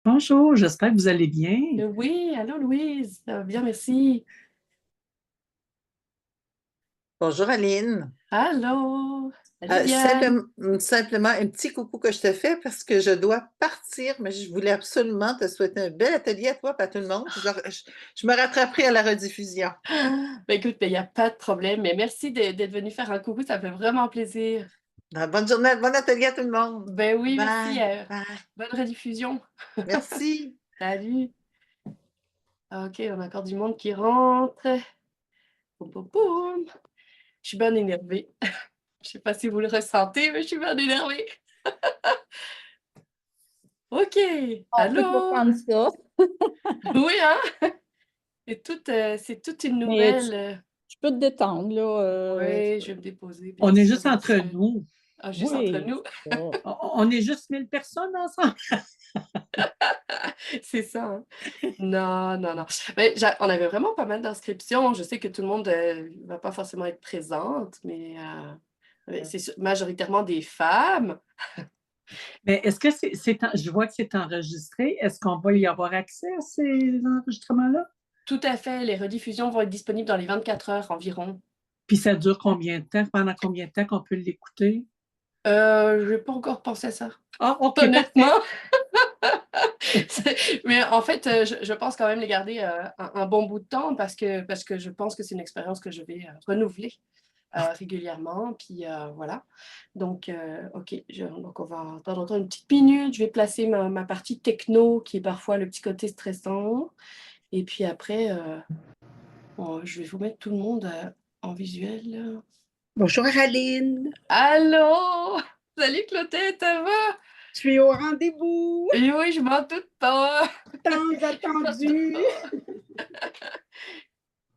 Bonjour, j'espère que vous allez bien. Oui, allô Louise, ça va bien, merci. Bonjour Aline. Allô, salut Diane. Simplement un petit coucou que je te fais parce que je dois partir, mais je voulais absolument te souhaiter un bel atelier à toi et à tout le monde. Je me rattraperai à la rediffusion. Ben écoute, il n'y a pas de problème, mais merci d'être venu faire un coucou, ça me fait vraiment plaisir. Bonne journée, bon atelier à tout le monde. Ben oui, merci, Bye, bye. bonne rediffusion. Merci. Salut. Ok, on a encore du monde qui rentre. Poum, poum, poum. Je suis bien énervée. Je ne sais pas si vous le ressentez, mais je suis bien énervée. Ok, On peut allô? comprendre ça, Oui, hein? C'est toute une mais nouvelle. tu peux te détendre, là. Oui, je vais me déposer, bien On est sûr, juste bien entre sûr. nous. Ah, juste entre Oui, nous, c'est ça. On est juste 1000 personnes ensemble. c'est ça, hein? Non, non, non. Mais on avait vraiment pas mal d'inscriptions. Je sais que tout le monde ne va pas forcément être présente, mais majoritairement des femmes. Mais est-ce que je vois que c'est enregistré. Est-ce qu'on va y avoir accès à ces enregistrements-là? Tout à fait. Les rediffusions vont être disponibles dans les 24 heures environ. Puis ça dure combien de temps? Pendant combien de temps qu'on peut l'écouter? Je n'ai pas encore pensé à ça, Ah, OK, honnêtement. parfait. Mais en fait, je pense quand même les garder un bon bout de temps parce que je pense que c'est une expérience que je vais renouveler régulièrement. Puis voilà. Donc, OK. Donc, on va attendre encore une petite minute. Je vais placer ma partie techno qui est parfois le petit côté stressant. Et puis après, je vais vous mettre tout le monde en visuel. Bonjour Aline, Allô? Salut Claudette, ça va? je suis au rendez-vous, Et oui, je m'en doute pas. tant attendu.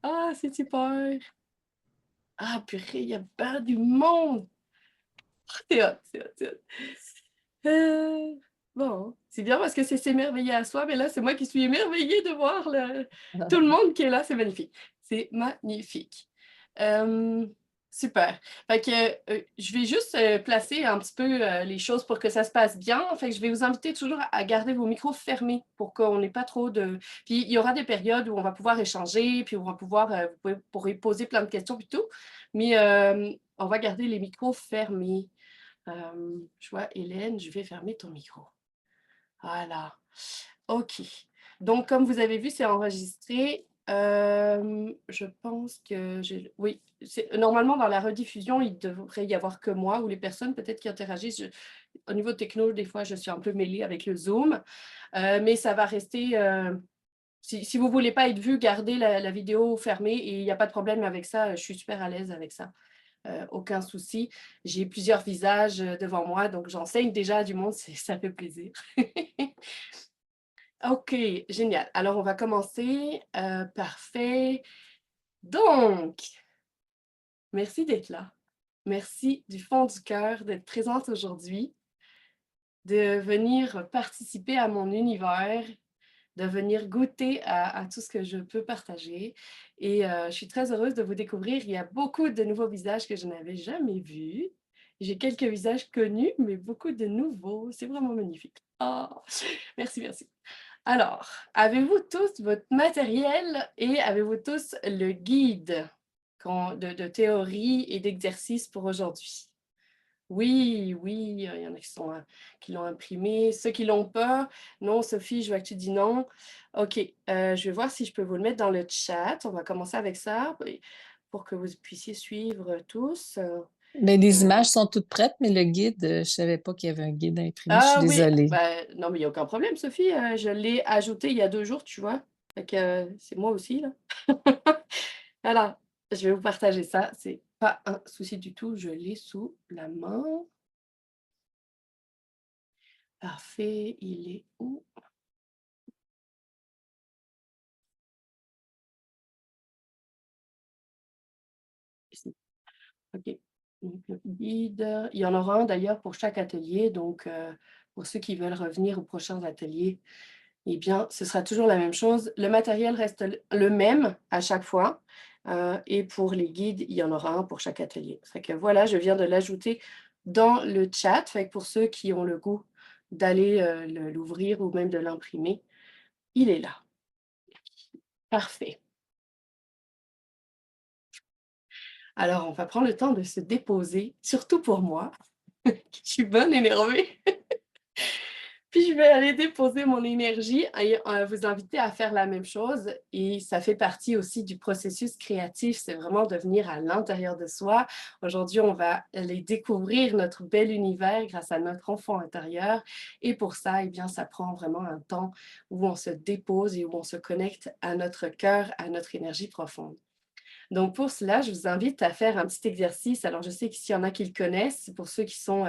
Ah, c'est super. Ah, purée, il y a pas du monde. C'est hot, c'est hot, c'est hot. Bon, c'est bien parce que c'est s'émerveiller à soi, mais là, c'est moi qui suis émerveillée de voir tout le monde qui est là. C'est magnifique. C'est magnifique. Euh, super. Fait que je vais juste placer un petit peu les choses pour que ça se passe bien. Fait que je vais vous inviter toujours à garder vos micros fermés pour qu'on n'ait pas trop de. Puis il y aura des périodes où on va pouvoir échanger, puis on va pouvoir, pourrez poser plein de questions puis tout. Mais on va garder les micros fermés. Je vois Hélène, je vais fermer ton micro. Voilà. OK. Donc, comme vous avez vu, c'est enregistré. Je pense que j'ai. Oui, normalement, dans la rediffusion, il devrait y avoir que moi ou les personnes peut-être qui interagissent. Au niveau techno, des fois, je suis un peu mêlée avec le Zoom. Mais ça va rester. Si vous ne voulez pas être vu, gardez la vidéo fermée et il n'y a pas de problème avec ça. Je suis super à l'aise avec ça. Aucun souci. J'ai plusieurs visages devant moi, donc j'enseigne déjà à du monde, ça fait plaisir. OK, génial. Alors, on va commencer. Parfait. Donc, merci d'être là. Merci du fond du cœur d'être présente aujourd'hui, de venir participer à mon univers, de venir goûter à tout ce que je peux partager. Et je suis très heureuse de vous découvrir. Il y a beaucoup de nouveaux visages que je n'avais jamais vus. J'ai quelques visages connus, mais beaucoup de nouveaux. C'est vraiment magnifique. Oh, merci, merci. Alors, avez-vous tous votre matériel et avez-vous tous le guide de théorie et d'exercice pour aujourd'hui? Oui, oui, il y en a qui l'ont imprimé. Ceux qui ne l'ont pas, non, Sophie, je vois que tu dis non. OK, je vais voir si je peux vous le mettre dans le chat. On va commencer avec ça pour que vous puissiez suivre tous. Mais les Euh, images sont toutes prêtes, mais le guide, je savais pas qu'il y avait un guide imprimé. Je suis Ah oui, désolée. ben, non, mais il n'y a aucun problème, Sophie. Je l'ai ajouté il y a 2 jours, tu vois. Fait que c'est moi aussi, là. Alors, je vais vous partager ça. C'est pas un souci du tout. Je l'ai sous la main. Parfait. Il est où? Ici. OK. Donc, le guide. Il y en aura un d'ailleurs pour chaque atelier. Donc, pour ceux qui veulent revenir aux prochains ateliers, eh bien, ce sera toujours la même chose. Le matériel reste le même à chaque fois. Et pour les guides, il y en aura un pour chaque atelier. Fait que voilà, je viens de l'ajouter dans le chat. Fait que pour ceux qui ont le goût d'aller l'ouvrir ou même de l'imprimer, il est là. Parfait. Alors, on va prendre le temps de se déposer, surtout pour moi, qui suis bonne énervée. Puis je vais aller déposer mon énergie et vous inviter à faire la même chose. Et ça fait partie aussi du processus créatif, c'est vraiment de venir à l'intérieur de soi. Aujourd'hui, on va aller découvrir notre bel univers grâce à notre enfant intérieur. Et pour ça, eh bien, ça prend vraiment un temps où on se dépose et où on se connecte à notre cœur, à notre énergie profonde. Donc, pour cela, je vous invite à faire un petit exercice. Alors, je sais qu'ici, il y en a qui le connaissent, pour ceux qui sont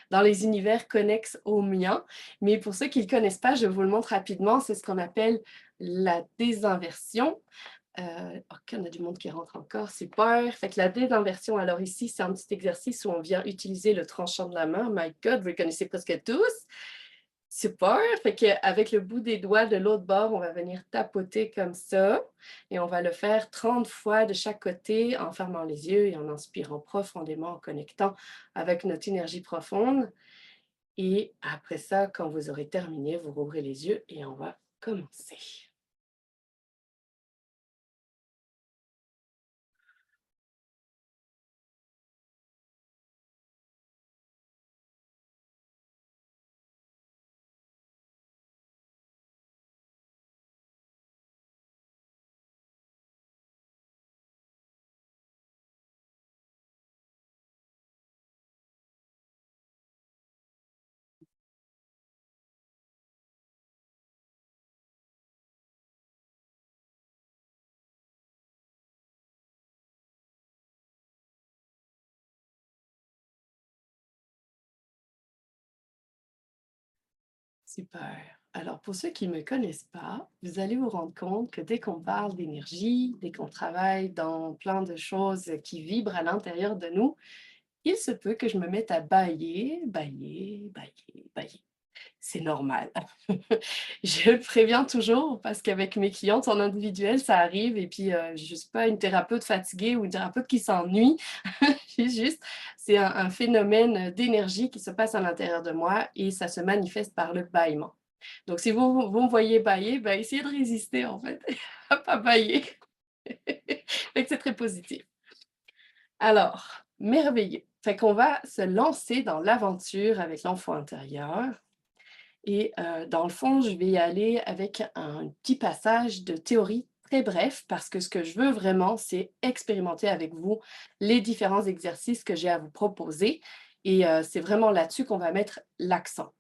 dans les univers connexes au mien. Mais pour ceux qui ne le connaissent pas, je vous le montre rapidement. C'est ce qu'on appelle la désinversion. OK, on a du monde qui rentre encore, super. Fait que la désinversion, alors ici, c'est un petit exercice où on vient utiliser le tranchant de la main. My God, vous le connaissez presque tous. Super, fait qu'avec le bout des doigts de l'autre bord, on va venir tapoter comme ça et on va le faire 30 fois de chaque côté en fermant les yeux et en inspirant profondément, en connectant avec notre énergie profonde. Et après ça, quand vous aurez terminé, vous rouvrez les yeux et on va commencer. Super. Alors, pour ceux qui ne me connaissent pas, vous allez vous rendre compte que dès qu'on parle d'énergie, dès qu'on travaille dans plein de choses qui vibrent à l'intérieur de nous, il se peut que je me mette à bâiller, bâiller, bâiller, bâiller. C'est normal. Je le préviens toujours parce qu'avec mes clientes en individuel, ça arrive et puis je ne suis pas une thérapeute fatiguée ou une thérapeute qui s'ennuie. C'est un phénomène d'énergie qui se passe à l'intérieur de moi et ça se manifeste par le bâillement. Donc, si vous me voyez bâiller, ben, essayez de résister en fait, à pas bâiller. Fait que c'est très positif. Alors, merveilleux. Fait qu'on va se lancer dans l'aventure avec l'enfant intérieur. Et dans le fond, je vais y aller avec un petit passage de théorie très bref parce que ce que je veux vraiment, c'est expérimenter avec vous les différents exercices que j'ai à vous proposer et c'est vraiment là-dessus qu'on va mettre l'accent.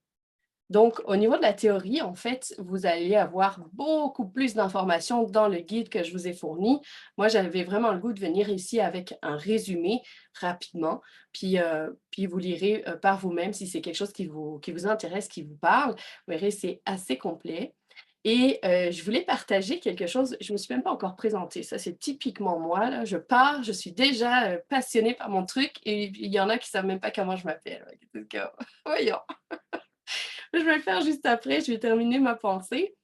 Donc, au niveau de la théorie, en fait, vous allez avoir beaucoup plus d'informations dans le guide que je vous ai fourni. Moi, j'avais vraiment le goût de venir ici avec un résumé rapidement, puis vous lirez par vous-même si c'est quelque chose qui vous intéresse, qui vous parle. Vous verrez, c'est assez complet. Et je voulais partager quelque chose, je ne me suis même pas encore présentée, ça c'est typiquement moi, là. Je pars, je suis déjà passionnée par mon truc et il y en a qui ne savent même pas comment je m'appelle. Donc, voyons. Je vais le faire juste après, je vais terminer ma pensée.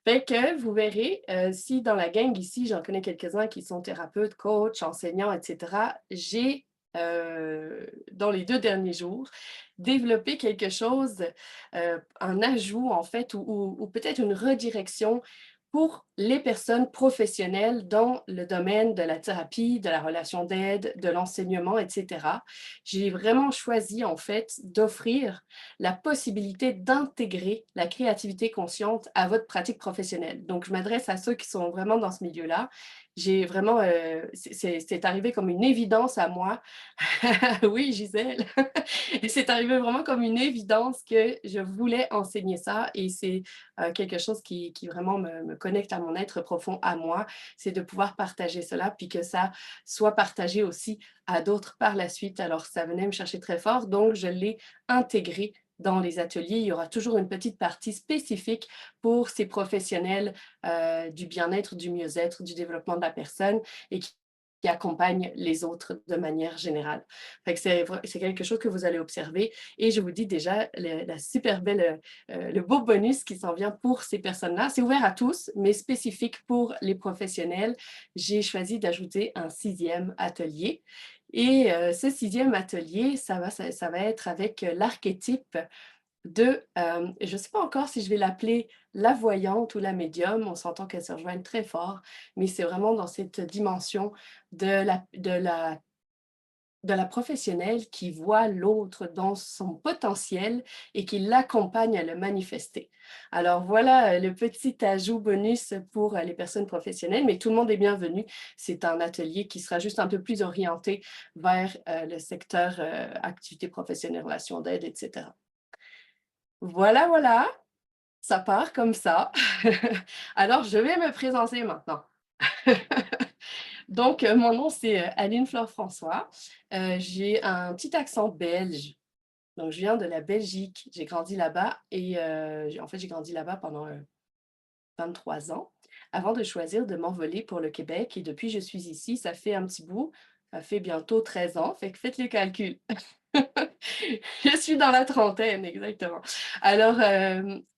Fait que vous verrez, si dans la gang ici, j'en connais quelques-uns qui sont thérapeutes, coachs, enseignants, et cetera, j'ai, dans les 2 derniers jours, développé quelque chose, un ajout en fait ou peut-être une redirection pour les personnes professionnelles dans le domaine de la thérapie, de la relation d'aide, de l'enseignement, et cetera. J'ai vraiment choisi en fait d'offrir la possibilité d'intégrer la créativité consciente à votre pratique professionnelle. Donc, je m'adresse à ceux qui sont vraiment dans ce milieu-là. J'ai vraiment, c'est arrivé comme une évidence à moi. Oui, Gisèle. Et c'est arrivé vraiment comme une évidence que je voulais enseigner ça et c'est quelque chose qui vraiment me connecte à mon être profond, à moi. C'est de pouvoir partager cela puis que ça soit partagé aussi à d'autres par la suite. Alors, ça venait me chercher très fort, donc je l'ai intégré dans les ateliers. Il y aura toujours une petite partie spécifique pour ces professionnels du bien-être, du mieux-être, du développement de la personne et qui accompagnent les autres de manière générale. Fait que c'est quelque chose que vous allez observer et je vous dis déjà la super belle, le beau bonus qui s'en vient pour ces personnes-là. C'est ouvert à tous, mais spécifique pour les professionnels. J'ai choisi d'ajouter un 6e atelier et ce 6e atelier, ça va être avec l'archétype je ne sais pas encore si je vais l'appeler la voyante ou la médium, on s'entend qu'elles se rejoignent très fort, mais c'est vraiment dans cette dimension de la professionnelle qui voit l'autre dans son potentiel et qui l'accompagne à le manifester. Alors voilà le petit ajout bonus pour les personnes professionnelles, mais tout le monde est bienvenu. C'est un atelier qui sera juste un peu plus orienté vers le secteur activité professionnelle, relations d'aide, etc. Voilà, voilà, ça part comme ça. Alors, je vais me présenter maintenant. Donc, mon nom, c'est Aline Fleur-François. J'ai un petit accent belge. Donc, je viens de la Belgique. J'ai grandi là-bas et en fait, j'ai grandi là-bas pendant 23 ans avant de choisir de m'envoler pour le Québec. Et depuis, je suis ici. Ça fait un petit bout. Ça fait bientôt 13 ans. Fait que faites les calculs. Je suis dans la trentaine, exactement. Alors,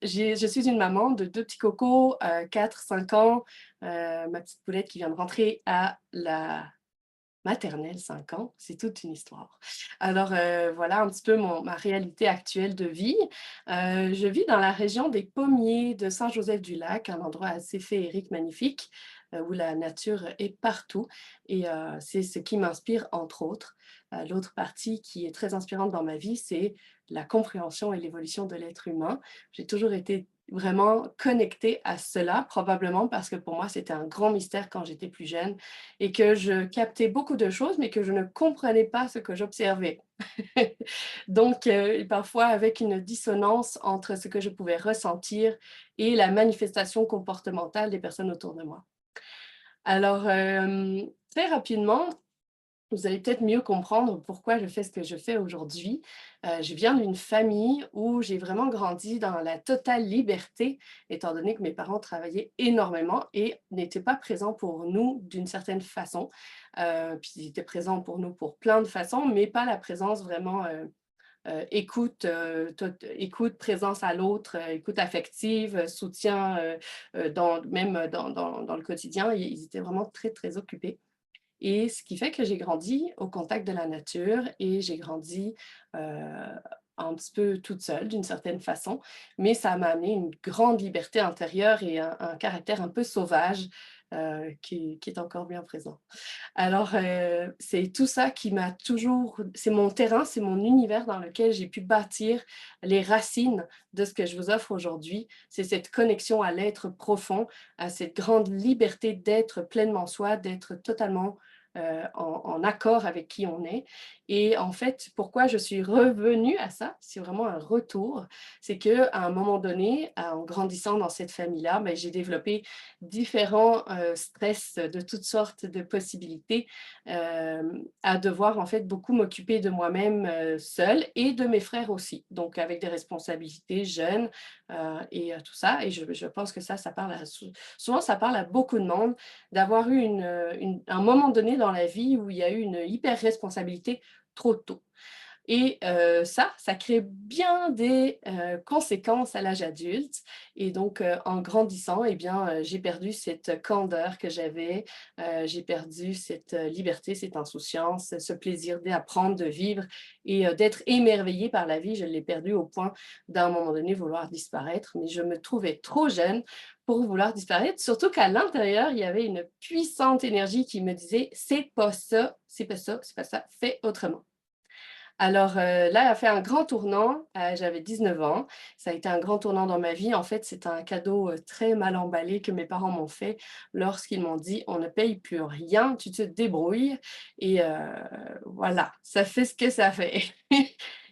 je suis une maman de 2 petits cocos, 4, 5 ans. Ma petite poulette qui vient de rentrer à la maternelle, 5 ans. C'est toute une histoire. Alors, voilà un petit peu ma réalité actuelle de vie. Je vis dans la région des Pommiers de Saint-Joseph-du-Lac, un endroit assez féerique, magnifique, où la nature est partout. Et c'est ce qui m'inspire, entre autres. L'autre partie qui est très inspirante dans ma vie, c'est la compréhension et l'évolution de l'être humain. J'ai toujours été vraiment connectée à cela, probablement parce que pour moi, c'était un grand mystère quand j'étais plus jeune et que je captais beaucoup de choses, mais que je ne comprenais pas ce que j'observais. Donc, parfois avec une dissonance entre ce que je pouvais ressentir et la manifestation comportementale des personnes autour de moi. Alors, très rapidement, vous allez peut-être mieux comprendre pourquoi je fais ce que je fais aujourd'hui. Je viens d'une famille où j'ai vraiment grandi dans la totale liberté, étant donné que mes parents travaillaient énormément et n'étaient pas présents pour nous d'une certaine façon. Puis ils étaient présents pour nous pour plein de façons, mais pas la présence vraiment écoute, écoute, présence à l'autre, écoute affective, soutien même dans le quotidien. Ils étaient vraiment très, très occupés. Et ce qui fait que j'ai grandi au contact de la nature et j'ai grandi un petit peu toute seule d'une certaine façon, mais ça m'a amené une grande liberté intérieure et un caractère un peu sauvage qui est encore bien présent. Alors, c'est tout ça qui m'a toujours... C'est mon terrain, c'est mon univers dans lequel j'ai pu bâtir les racines de ce que je vous offre aujourd'hui. C'est cette connexion à l'être profond, à cette grande liberté d'être pleinement soi, d'être totalement en accord avec qui on est. Et en fait, pourquoi je suis revenue à ça, c'est vraiment un retour, c'est qu'à un moment donné, en grandissant dans cette famille-là, ben, j'ai développé différents stress de toutes sortes de possibilités, à devoir en fait beaucoup m'occuper de moi-même seule et de mes frères aussi, donc avec des responsabilités jeunes et tout ça. Et je pense que ça parle souvent ça parle à beaucoup de monde d'avoir eu un moment donné dans la vie où il y a eu une hyper-responsabilité trop tôt. Et ça crée bien des conséquences à l'âge adulte. Et donc, en grandissant, eh bien, j'ai perdu cette candeur que j'avais, j'ai perdu cette liberté, cette insouciance, ce plaisir d'apprendre, de vivre et d'être émerveillée par la vie. Je l'ai perdu au point d'un moment donné vouloir disparaître, mais je me trouvais trop jeune pour vouloir disparaître, surtout qu'à l'intérieur, il y avait une puissante énergie qui me disait « c'est pas ça, c'est pas ça, c'est pas ça, fais autrement ». Alors là, elle a fait un grand tournant, j'avais 19 ans. Ça a été un grand tournant dans ma vie. En fait, c'est un cadeau très mal emballé que mes parents m'ont fait lorsqu'ils m'ont dit: «On ne paye plus rien, tu te débrouilles» et voilà, ça fait ce que ça fait.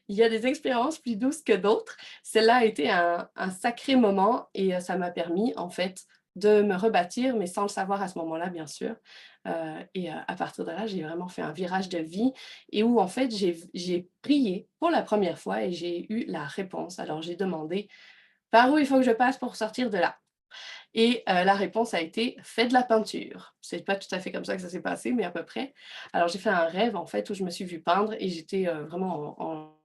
Il y a des expériences plus douces que d'autres. Celle-là a été un sacré moment et ça m'a permis, en fait, de me rebâtir, mais sans le savoir à ce moment-là, bien sûr. Et à partir de là, j'ai vraiment fait un virage de vie et où en fait j'ai prié pour la première fois et j'ai eu la réponse. Alors j'ai demandé: «Par où il faut que je passe pour sortir de là?» Et la réponse a été: «Fais de la peinture». C'est pas tout à fait comme ça que ça s'est passé, mais à peu près. Alors j'ai fait un rêve en fait où je me suis vue peindre et j'étais vraiment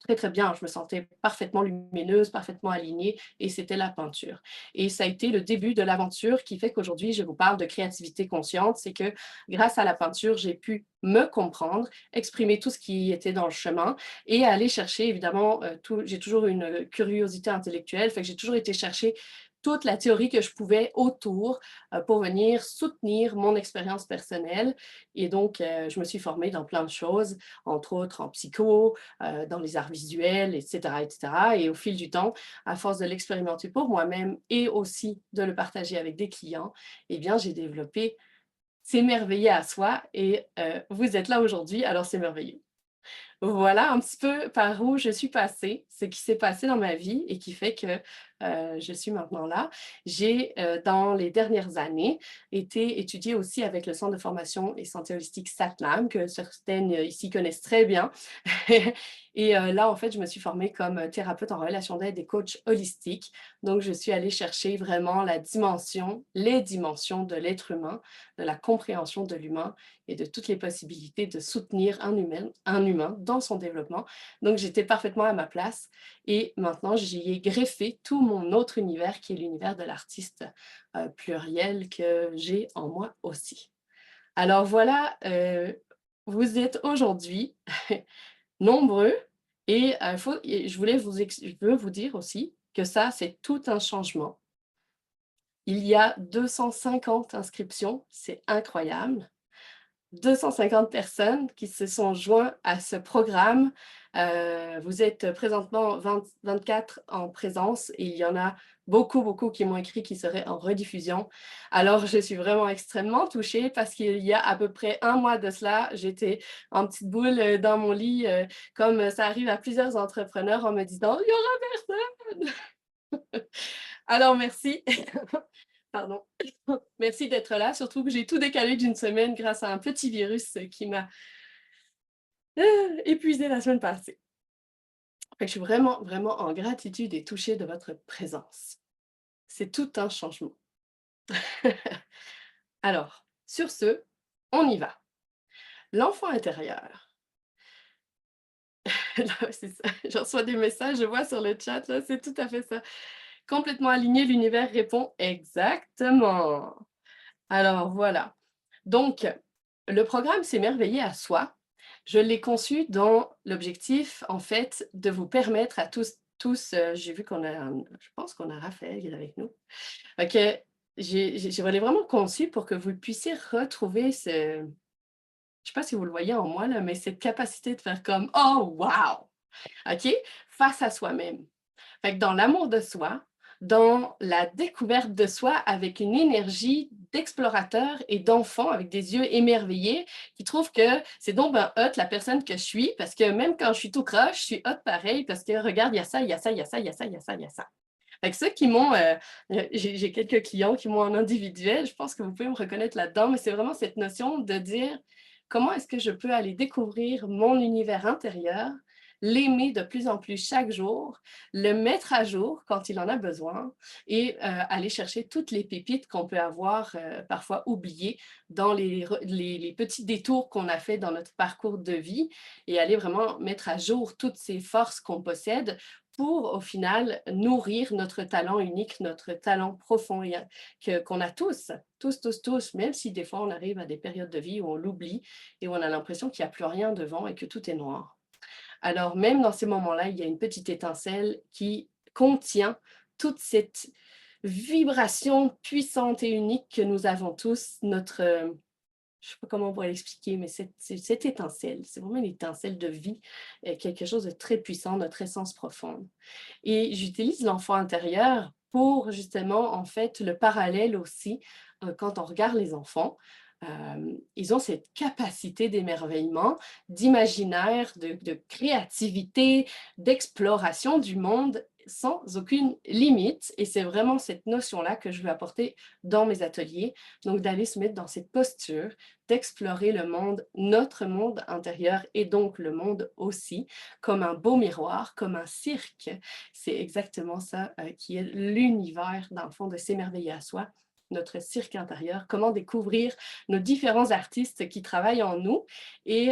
très, très bien. Je me sentais parfaitement lumineuse, parfaitement alignée et c'était la peinture. Et ça a été le début de l'aventure qui fait qu'aujourd'hui, je vous parle de créativité consciente. C'est que grâce à la peinture, j'ai pu me comprendre, exprimer tout ce qui était dans le chemin et aller chercher, évidemment, j'ai toujours une curiosité intellectuelle, fait que j'ai toujours été chercher toute la théorie que je pouvais autour pour venir soutenir mon expérience personnelle. Et donc, je me suis formée dans plein de choses, entre autres en psycho, dans les arts visuels, etc., etc. Et au fil du temps, à force de l'expérimenter pour moi-même et aussi de le partager avec des clients, eh bien, j'ai développé S'émerveiller à soi et vous êtes là aujourd'hui, alors c'est merveilleux. Voilà un petit peu par où je suis passée, ce qui s'est passé dans ma vie et qui fait que je suis maintenant là. J'ai, dans les dernières années, été étudiée aussi avec le Centre de formation et santé holistique SATLAM, que certaines ici connaissent très bien. Et là, en fait, je me suis formée comme thérapeute en relation d'aide et coach holistique. Donc, je suis allée chercher vraiment les dimensions de l'être humain, de la compréhension de l'humain et de toutes les possibilités de soutenir un humain dans son développement. Donc, j'étais parfaitement à ma place et maintenant, j'y ai greffé tout mon autre univers qui est l'univers de l'artiste pluriel que j'ai en moi aussi. Alors voilà, vous êtes aujourd'hui nombreux et je veux vous dire aussi que ça, c'est tout un changement. Il y a 250 inscriptions, c'est incroyable. 250 personnes qui se sont joints à ce programme. Vous êtes présentement 24 en présence et il y en a beaucoup, beaucoup qui m'ont écrit qu'ils seraient en rediffusion. Alors, je suis vraiment extrêmement touchée parce qu'il y a à peu près un mois de cela, j'étais en petite boule dans mon lit, comme ça arrive à plusieurs entrepreneurs en me disant « Il y aura personne! » Alors, merci. Pardon. Merci d'être là, surtout que j'ai tout décalé d'une semaine grâce à un petit virus qui m'a épuisée la semaine passée. Fait que je suis vraiment, vraiment en gratitude et touchée de votre présence. C'est tout un changement. Alors, sur ce, on y va. L'enfant intérieur. Là, c'est ça. Je reçois des messages, je vois sur le chat, là, c'est tout à fait ça. Complètement aligné, l'univers répond exactement. Alors, voilà. Donc, le programme S'émerveiller à soi, je l'ai conçu dans l'objectif, en fait, de vous permettre à tous, j'ai vu je pense qu'on a Raphaël qui est avec nous. Ok, je l'ai vraiment conçu pour que vous puissiez retrouver je ne sais pas si vous le voyez en moi, là, mais cette capacité de faire comme « Oh, wow! » OK? Face à soi-même. Fait que dans l'amour de soi, dans la découverte de soi avec une énergie d'explorateur et d'enfant avec des yeux émerveillés qui trouvent que c'est donc ben hot la personne que je suis parce que même quand je suis tout croche, je suis hot pareil parce que regarde, il y a ça, il y a ça, il y a ça, il y a ça, il y a ça, il y a ça. Fait que ceux qui m'ont, j'ai quelques clients qui m'ont en individuel, je pense que vous pouvez me reconnaître là-dedans, mais c'est vraiment cette notion de dire comment est-ce que je peux aller découvrir mon univers intérieur, l'aimer de plus en plus chaque jour, le mettre à jour quand il en a besoin et aller chercher toutes les pépites qu'on peut avoir parfois oubliées dans les petits détours qu'on a fait dans notre parcours de vie et aller vraiment mettre à jour toutes ces forces qu'on possède pour, au final, nourrir notre talent unique, notre talent profond qu'on a tous, même si des fois on arrive à des périodes de vie où on l'oublie et où on a l'impression qu'il n'y a plus rien devant et que tout est noir. Alors, même dans ces moments-là, il y a une petite étincelle qui contient toute cette vibration puissante et unique que nous avons tous, je ne sais pas comment on pourrait l'expliquer, mais cette étincelle, c'est vraiment une étincelle de vie, quelque chose de très puissant, notre essence profonde. Et j'utilise l'enfant intérieur pour justement, en fait, le parallèle aussi, quand on regarde les enfants, ils ont cette capacité d'émerveillement, d'imaginaire, de créativité, d'exploration du monde sans aucune limite. Et c'est vraiment cette notion-là que je veux apporter dans mes ateliers. Donc, d'aller se mettre dans cette posture, d'explorer le monde, notre monde intérieur et donc le monde aussi, comme un beau miroir, comme un cirque. C'est exactement ça qui est l'univers, dans le fond, de s'émerveiller à soi. notre cirque intérieur, comment découvrir nos différents artistes qui travaillent en nous et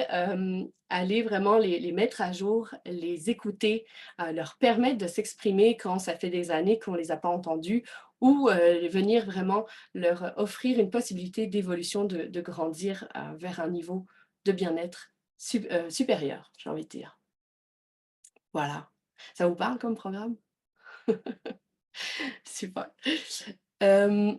aller vraiment les mettre à jour, les écouter, leur permettre de s'exprimer quand ça fait des années qu'on ne les a pas entendus ou venir vraiment leur offrir une possibilité d'évolution, de grandir vers un niveau de bien-être supérieur, j'ai envie de dire. Voilà. Ça vous parle comme programme? Super. Fait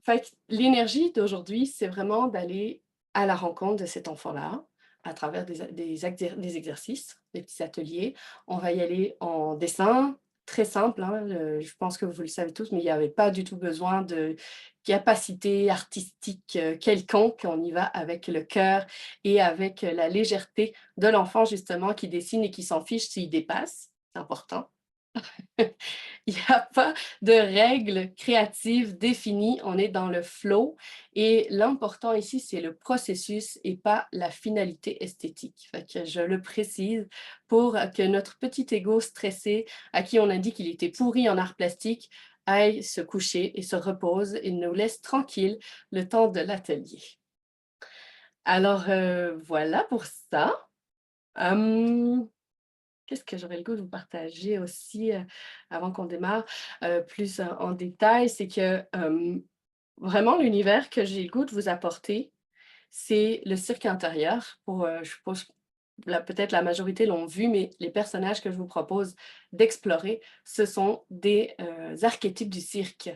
que l'énergie d'aujourd'hui, c'est vraiment d'aller à la rencontre de cet enfant-là à travers des exercices, des petits ateliers. On va y aller en dessin, très simple, hein, je pense que vous le savez tous, mais il n'y avait pas du tout besoin de capacité artistique quelconque. On y va avec le cœur et avec la légèreté de l'enfant, justement, qui dessine et qui s'en fiche s'il dépasse. C'est important. Il n'y a pas de règles créatives définies, on est dans le flow et l'important ici, c'est le processus et pas la finalité esthétique. Fait que je le précise pour que notre petit ego stressé, à qui on a dit qu'il était pourri en art plastique, aille se coucher et se repose et nous laisse tranquille le temps de l'atelier. Alors, voilà pour ça. Qu'est-ce que j'aurais le goût de vous partager aussi avant qu'on démarre plus en détail, c'est que vraiment l'univers que j'ai le goût de vous apporter, c'est le cirque intérieur. Je suppose peut-être la majorité l'ont vu, mais les personnages que je vous propose d'explorer, ce sont des archétypes du cirque.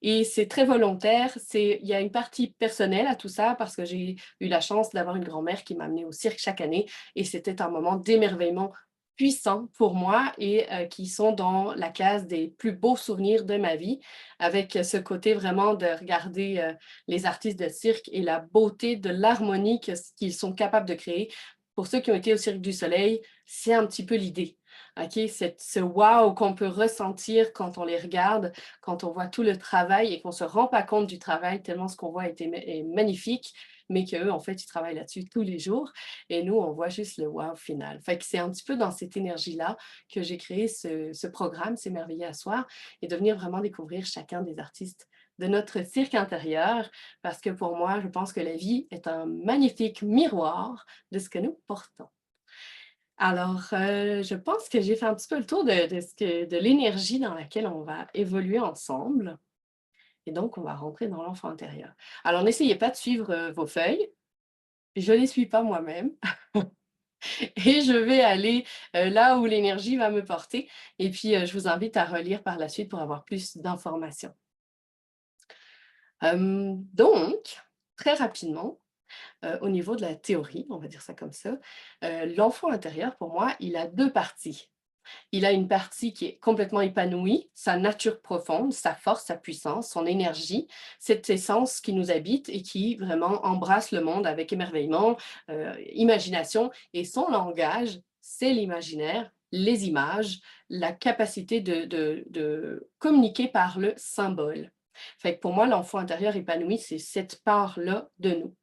Et c'est très volontaire, il y a une partie personnelle à tout ça parce que j'ai eu la chance d'avoir une grand-mère qui m'a amenée au cirque chaque année et c'était un moment d'émerveillement puissant pour moi et qui sont dans la case des plus beaux souvenirs de ma vie, avec ce côté vraiment de regarder les artistes de cirque et la beauté de l'harmonie qu'ils sont capables de créer. Pour ceux qui ont été au Cirque du Soleil, c'est un petit peu l'idée. Okay? Ce wow qu'on peut ressentir quand on les regarde, quand on voit tout le travail et qu'on ne se rend pas compte du travail tellement ce qu'on voit est magnifique, mais qu'eux, en fait, ils travaillent là-dessus tous les jours. Et nous, on voit juste le wow final. Fait que c'est un petit peu dans cette énergie-là que j'ai créé ce programme, S'émerveiller à soi, et de venir vraiment découvrir chacun des artistes de notre cirque intérieur, parce que pour moi, je pense que la vie est un magnifique miroir de ce que nous portons. Alors, je pense que j'ai fait un petit peu le tour de l'énergie dans laquelle on va évoluer ensemble. Et donc, on va rentrer dans l'enfant intérieur. Alors, n'essayez pas de suivre vos feuilles. Je ne les suis pas moi-même. Et je vais aller là où l'énergie va me porter. Et puis, je vous invite à relire par la suite pour avoir plus d'informations. Donc, très rapidement, au niveau de la théorie, on va dire ça comme ça, l'enfant intérieur, pour moi, il a deux parties. Il a une partie qui est complètement épanouie, sa nature profonde, sa force, sa puissance, son énergie, cette essence qui nous habite et qui vraiment embrasse le monde avec émerveillement, imagination. Et son langage, c'est l'imaginaire, les images, la capacité de communiquer par le symbole. Fait que pour moi, l'enfant intérieur épanoui, c'est cette part-là de nous.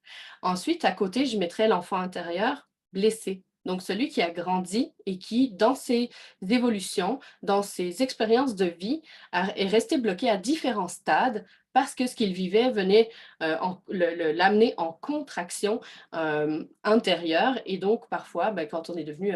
Ensuite, à côté, je mettrais l'enfant intérieur blessé. Donc, celui qui a grandi et qui, dans ses évolutions, dans ses expériences de vie, est resté bloqué à différents stades parce que ce qu'il vivait venait l'amener en contraction intérieure. Et donc, parfois, quand on est devenu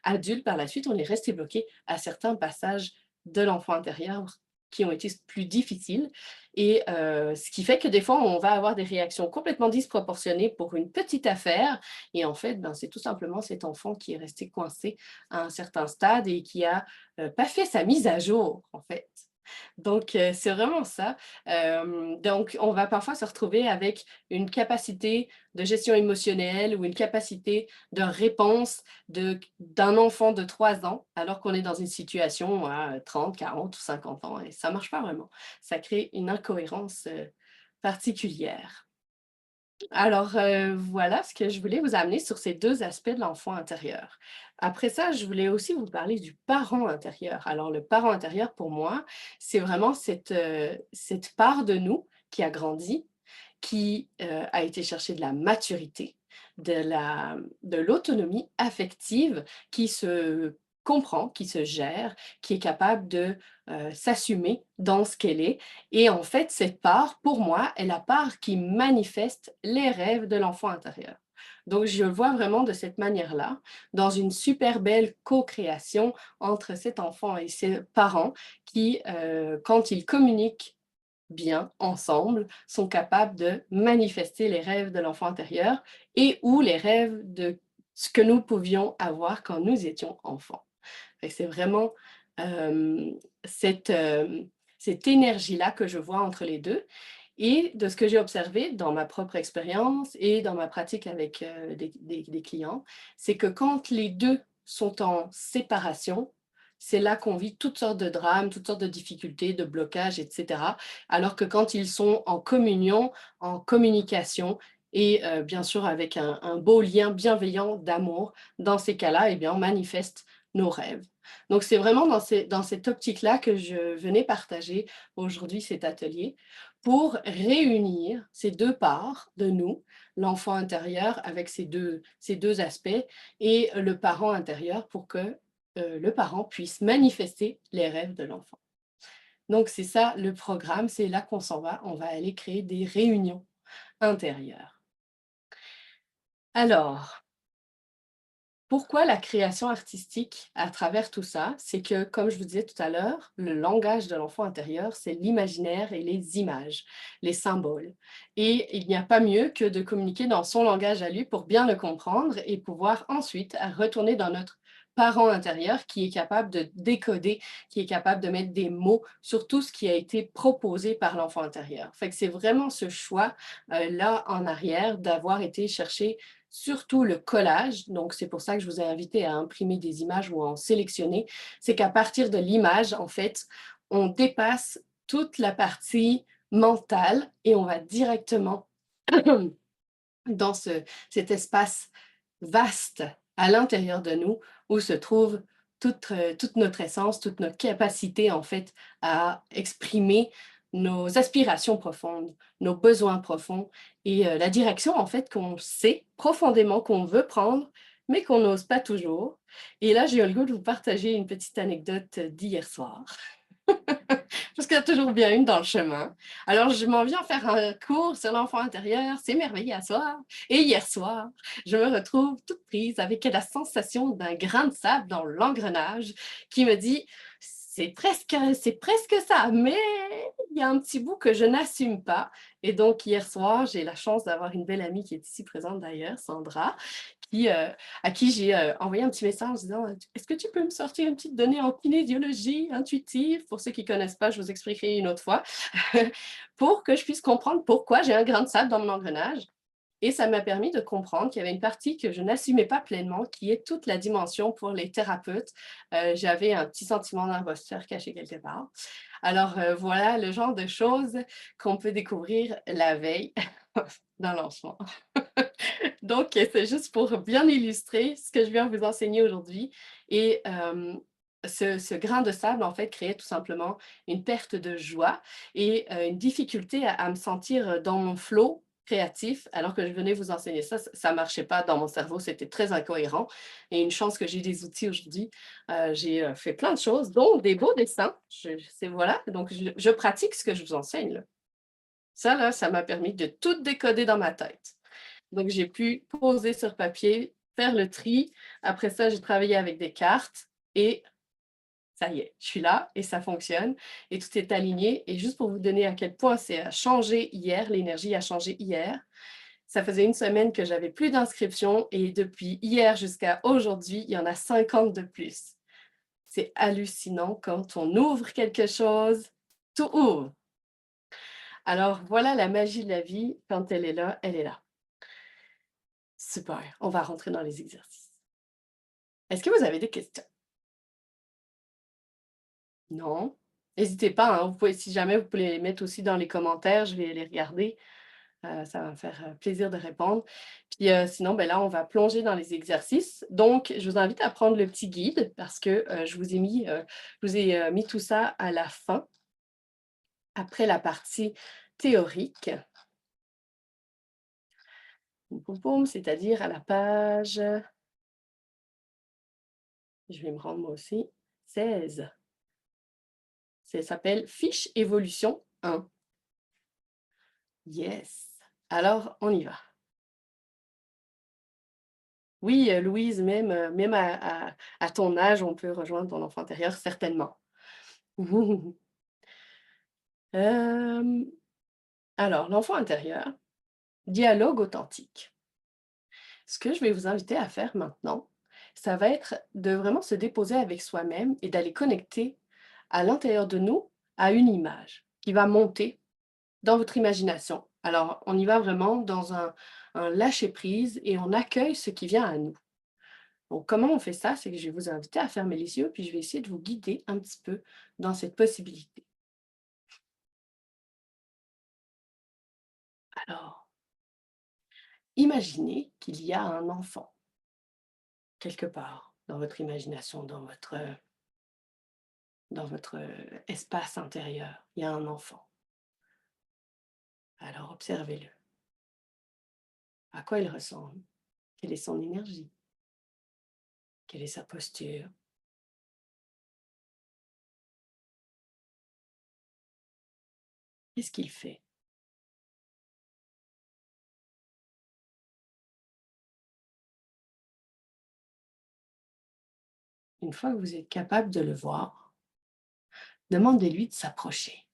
adulte par la suite, on est resté bloqué à certains passages de l'enfant intérieur qui ont été plus difficiles. Et ce qui fait que des fois, on va avoir des réactions complètement disproportionnées pour une petite affaire. Et en fait, c'est tout simplement cet enfant qui est resté coincé à un certain stade et qui n'a pas fait sa mise à jour, en fait. Donc, c'est vraiment ça. Donc, on va parfois se retrouver avec une capacité de gestion émotionnelle ou une capacité de réponse d'un enfant de 3 ans, alors qu'on est dans une situation à 30, 40 ou 50 ans. Et ça ne marche pas vraiment. Ça crée une incohérence particulière. Alors, voilà ce que je voulais vous amener sur ces deux aspects de l'enfant intérieur. Après ça, je voulais aussi vous parler du parent intérieur. Alors, le parent intérieur, pour moi, c'est vraiment cette part de nous qui a grandi, qui a été chercher de la maturité, de l'autonomie affective, qui se comprend, qui se gère, qui est capable de s'assumer dans ce qu'elle est. Et en fait, cette part, pour moi, est la part qui manifeste les rêves de l'enfant intérieur. Donc, je le vois vraiment de cette manière-là, dans une super belle co-création entre cet enfant et ses parents qui, quand ils communiquent bien ensemble, sont capables de manifester les rêves de l'enfant intérieur et ou les rêves de ce que nous pouvions avoir quand nous étions enfants. C'est vraiment cette, cette énergie-là que je vois entre les deux. Et de ce que j'ai observé dans ma propre expérience et dans ma pratique avec des clients, c'est que quand les deux sont en séparation, c'est là qu'on vit toutes sortes de drames, toutes sortes de difficultés, de blocages, etc. Alors que quand ils sont en communion, en communication, et bien sûr avec un beau lien bienveillant d'amour, dans ces cas-là, eh bien, on manifeste nos rêves. Donc, c'est vraiment dans cette optique-là que je venais partager aujourd'hui cet atelier pour réunir ces deux parts de nous, l'enfant intérieur avec ces deux aspects et le parent intérieur pour que le parent puisse manifester les rêves de l'enfant. Donc, c'est ça le programme, c'est là qu'on s'en va. On va aller créer des réunions intérieures. Alors, pourquoi la création artistique à travers tout ça? C'est que, comme je vous disais tout à l'heure, le langage de l'enfant intérieur, c'est l'imaginaire et les images, les symboles. Et il n'y a pas mieux que de communiquer dans son langage à lui pour bien le comprendre et pouvoir ensuite retourner dans notre parent intérieur qui est capable de décoder, qui est capable de mettre des mots sur tout ce qui a été proposé par l'enfant intérieur. Fait que c'est vraiment ce choix là en arrière d'avoir été chercher surtout le collage, donc c'est pour ça que je vous ai invité à imprimer des images ou à en sélectionner, c'est qu'à partir de l'image, en fait, on dépasse toute la partie mentale et on va directement dans cet espace vaste à l'intérieur de nous où se trouve toute notre essence, toute notre capacité en fait à exprimer nos aspirations profondes, nos besoins profonds et la direction en fait qu'on sait profondément qu'on veut prendre, mais qu'on n'ose pas toujours. Et là, j'ai eu le goût de vous partager une petite anecdote d'hier soir. Parce qu'il y a toujours bien une dans le chemin. Alors, je m'en viens faire un cours sur l'enfant intérieur, c'est merveilleux à soir. Et hier soir, je me retrouve toute prise avec la sensation d'un grain de sable dans l'engrenage qui me dit, c'est presque ça, mais il y a un petit bout que je n'assume pas. Et donc, hier soir, j'ai la chance d'avoir une belle amie qui est ici présente d'ailleurs, Sandra, à qui j'ai envoyé un petit message en disant « Est-ce que tu peux me sortir une petite donnée en kinésiologie intuitive ?» Pour ceux qui ne connaissent pas, je vous expliquerai une autre fois, pour que je puisse comprendre pourquoi j'ai un grain de sable dans mon engrenage. Et ça m'a permis de comprendre qu'il y avait une partie que je n'assumais pas pleinement, qui est toute la dimension pour les thérapeutes. J'avais un petit sentiment d'imposteur caché quelque part. Alors voilà le genre de choses qu'on peut découvrir la veille d'un lancement. Donc, c'est juste pour bien illustrer ce que je viens vous enseigner aujourd'hui. Et ce grain de sable, en fait, créait tout simplement une perte de joie et une difficulté à me sentir dans mon flow créatif, alors que je venais vous enseigner ça, ça ne marchait pas dans mon cerveau, c'était très incohérent. Et une chance que j'ai des outils aujourd'hui. J'ai fait plein de choses, dont des beaux dessins. Voilà, donc je pratique ce que je vous enseigne, là. Ça, là, ça m'a permis de tout décoder dans ma tête. Donc, j'ai pu poser sur papier, faire le tri. Après ça, j'ai travaillé avec des cartes et ça y est, je suis là et ça fonctionne et tout est aligné. Et juste pour vous donner à quel point c'est changé hier, l'énergie a changé hier. Ça faisait une semaine que j'avais plus d'inscriptions et depuis hier jusqu'à aujourd'hui, il y en a 50 de plus. C'est hallucinant quand on ouvre quelque chose, tout ouvre. Alors voilà la magie de la vie, quand elle est là, elle est là. Super, on va rentrer dans les exercices. Est-ce que vous avez des questions? Non? N'hésitez pas, hein, vous pouvez, si jamais, vous pouvez les mettre aussi dans les commentaires, je vais les regarder. Ça va me faire plaisir de répondre. Puis sinon, ben là, on va plonger dans les exercices. Donc, je vous invite à prendre le petit guide parce que je vous ai mis tout ça à la fin, après la partie théorique. Poum, poum, poum, c'est-à-dire à la page Je vais me rendre moi aussi. 16. Ça s'appelle Fiche évolution 1. Yes. Alors, on y va. Oui, Louise, même à ton âge, on peut rejoindre ton enfant intérieur, certainement. Alors, l'enfant intérieur, dialogue authentique. Ce que je vais vous inviter à faire maintenant, ça va être de vraiment se déposer avec soi-même et d'aller connecter à l'intérieur de nous à une image qui va monter dans votre imagination. Alors, on y va vraiment dans un lâcher-prise et on accueille ce qui vient à nous. Donc, comment on fait ça? C'est que je vais vous inviter à fermer les yeux, puis je vais essayer de vous guider un petit peu dans cette possibilité. Alors, imaginez qu'il y a un enfant, quelque part, dans votre imagination, dans votre espace intérieur. Il y a un enfant. Alors, observez-le. À quoi il ressemble? Quelle est son énergie? Quelle est sa posture? Qu'est-ce qu'il fait? Une fois que vous êtes capable de le voir, demandez-lui de s'approcher,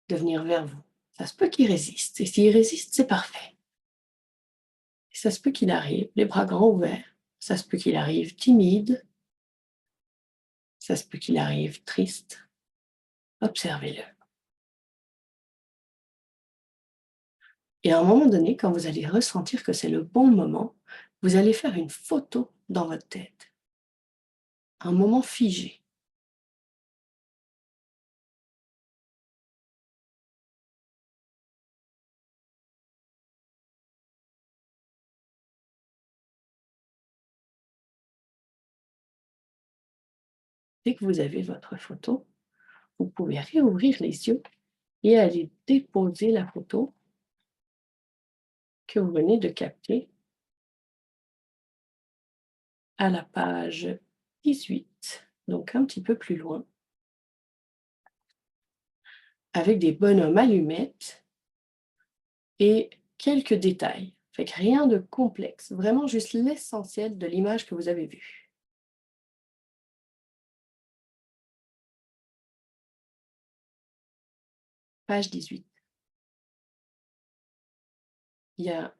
de venir vers vous. Ça se peut qu'il résiste, et s'il résiste, c'est parfait. Et ça se peut qu'il arrive, les bras grands ouverts. Ça se peut qu'il arrive timide. Ça se peut qu'il arrive triste. Observez-le. Et à un moment donné, quand vous allez ressentir que c'est le bon moment, vous allez faire une photo dans votre tête. Un moment figé. Dès que vous avez votre photo, vous pouvez réouvrir les yeux et aller déposer la photo que vous venez de capter à la page 18, donc un petit peu plus loin, avec des bonhommes allumettes et quelques détails. Fait que rien de complexe, vraiment juste l'essentiel de l'image que vous avez vue. Page 18. Il y a,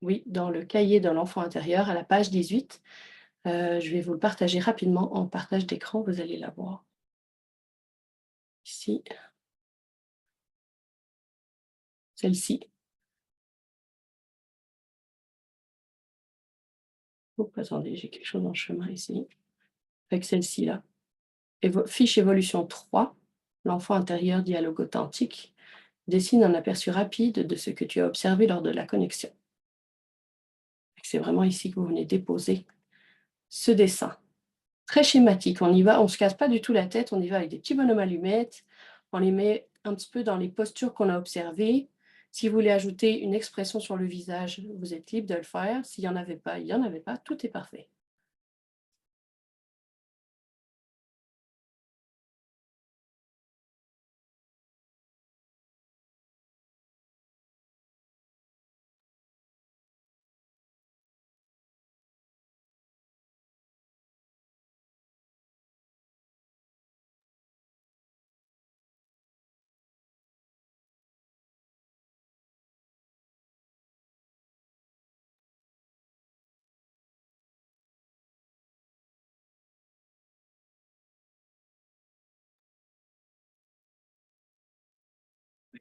oui, dans le cahier de l'enfant intérieur, à la page 18, je vais vous le partager rapidement en partage d'écran, vous allez la voir. Ici. Celle-ci. Oh, attendez, j'ai quelque chose en chemin ici. Avec celle-ci là. Fiche évolution 3, l'enfant intérieur dialogue authentique, dessine un aperçu rapide de ce que tu as observé lors de la connexion. C'est vraiment ici que vous venez déposer ce dessin. Très schématique, on y va, on ne se casse pas du tout la tête, on y va avec des petits bonhommes allumettes, on les met un petit peu dans les postures qu'on a observées. Si vous voulez ajouter une expression sur le visage, vous êtes libre de le faire. S'il n'y en avait pas, il n'y en avait pas, tout est parfait.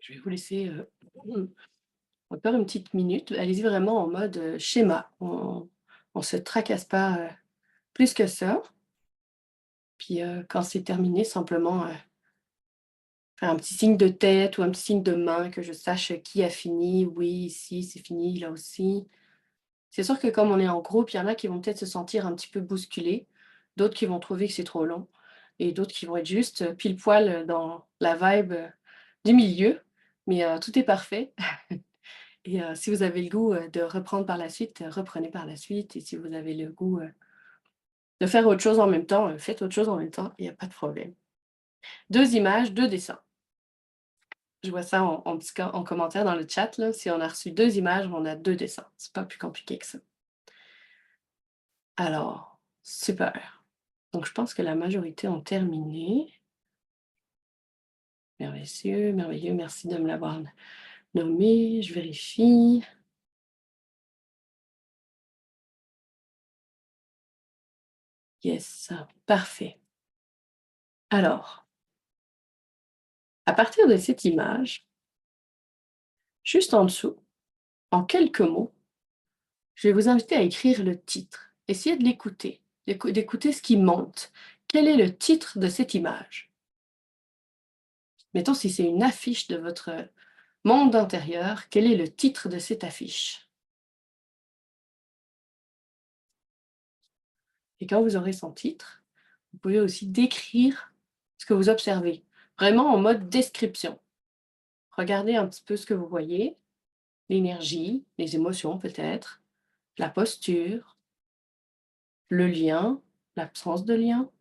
Je vais vous laisser encore une petite minute. Allez-y vraiment en mode schéma. On ne se tracasse pas plus que ça. Puis quand c'est terminé, simplement faire un petit signe de tête ou un petit signe de main que je sache qui a fini. Oui, ici, c'est fini, là aussi. C'est sûr que comme on est en groupe, il y en a qui vont peut-être se sentir un petit peu bousculés, d'autres qui vont trouver que c'est trop long, et d'autres qui vont être juste pile poil dans la vibe du milieu. Mais tout est parfait. Et si vous avez le goût de reprendre par la suite, reprenez par la suite. Et si vous avez le goût de faire autre chose en même temps, faites autre chose en même temps, il n'y a pas de problème. 2 images, 2 dessins. Je vois ça en commentaire dans le chat, là. Si on a reçu 2 images, on a 2 dessins. C'est pas plus compliqué que ça. Alors, super. Donc, je pense que la majorité ont terminé. Merveilleux, merveilleux. Merci de me l'avoir nommé. Je vérifie. Yes, parfait. Alors, à partir de cette image, juste en dessous, en quelques mots, je vais vous inviter à écrire le titre. Essayez de l'écouter, d'écouter ce qui monte. Quel est le titre de cette image? Mettons si c'est une affiche de votre monde intérieur, quel est le titre de cette affiche? Et quand vous aurez son titre, vous pouvez aussi décrire ce que vous observez, vraiment en mode description. Regardez un petit peu ce que vous voyez, l'énergie, les émotions peut-être, la posture, le lien, l'absence de lien.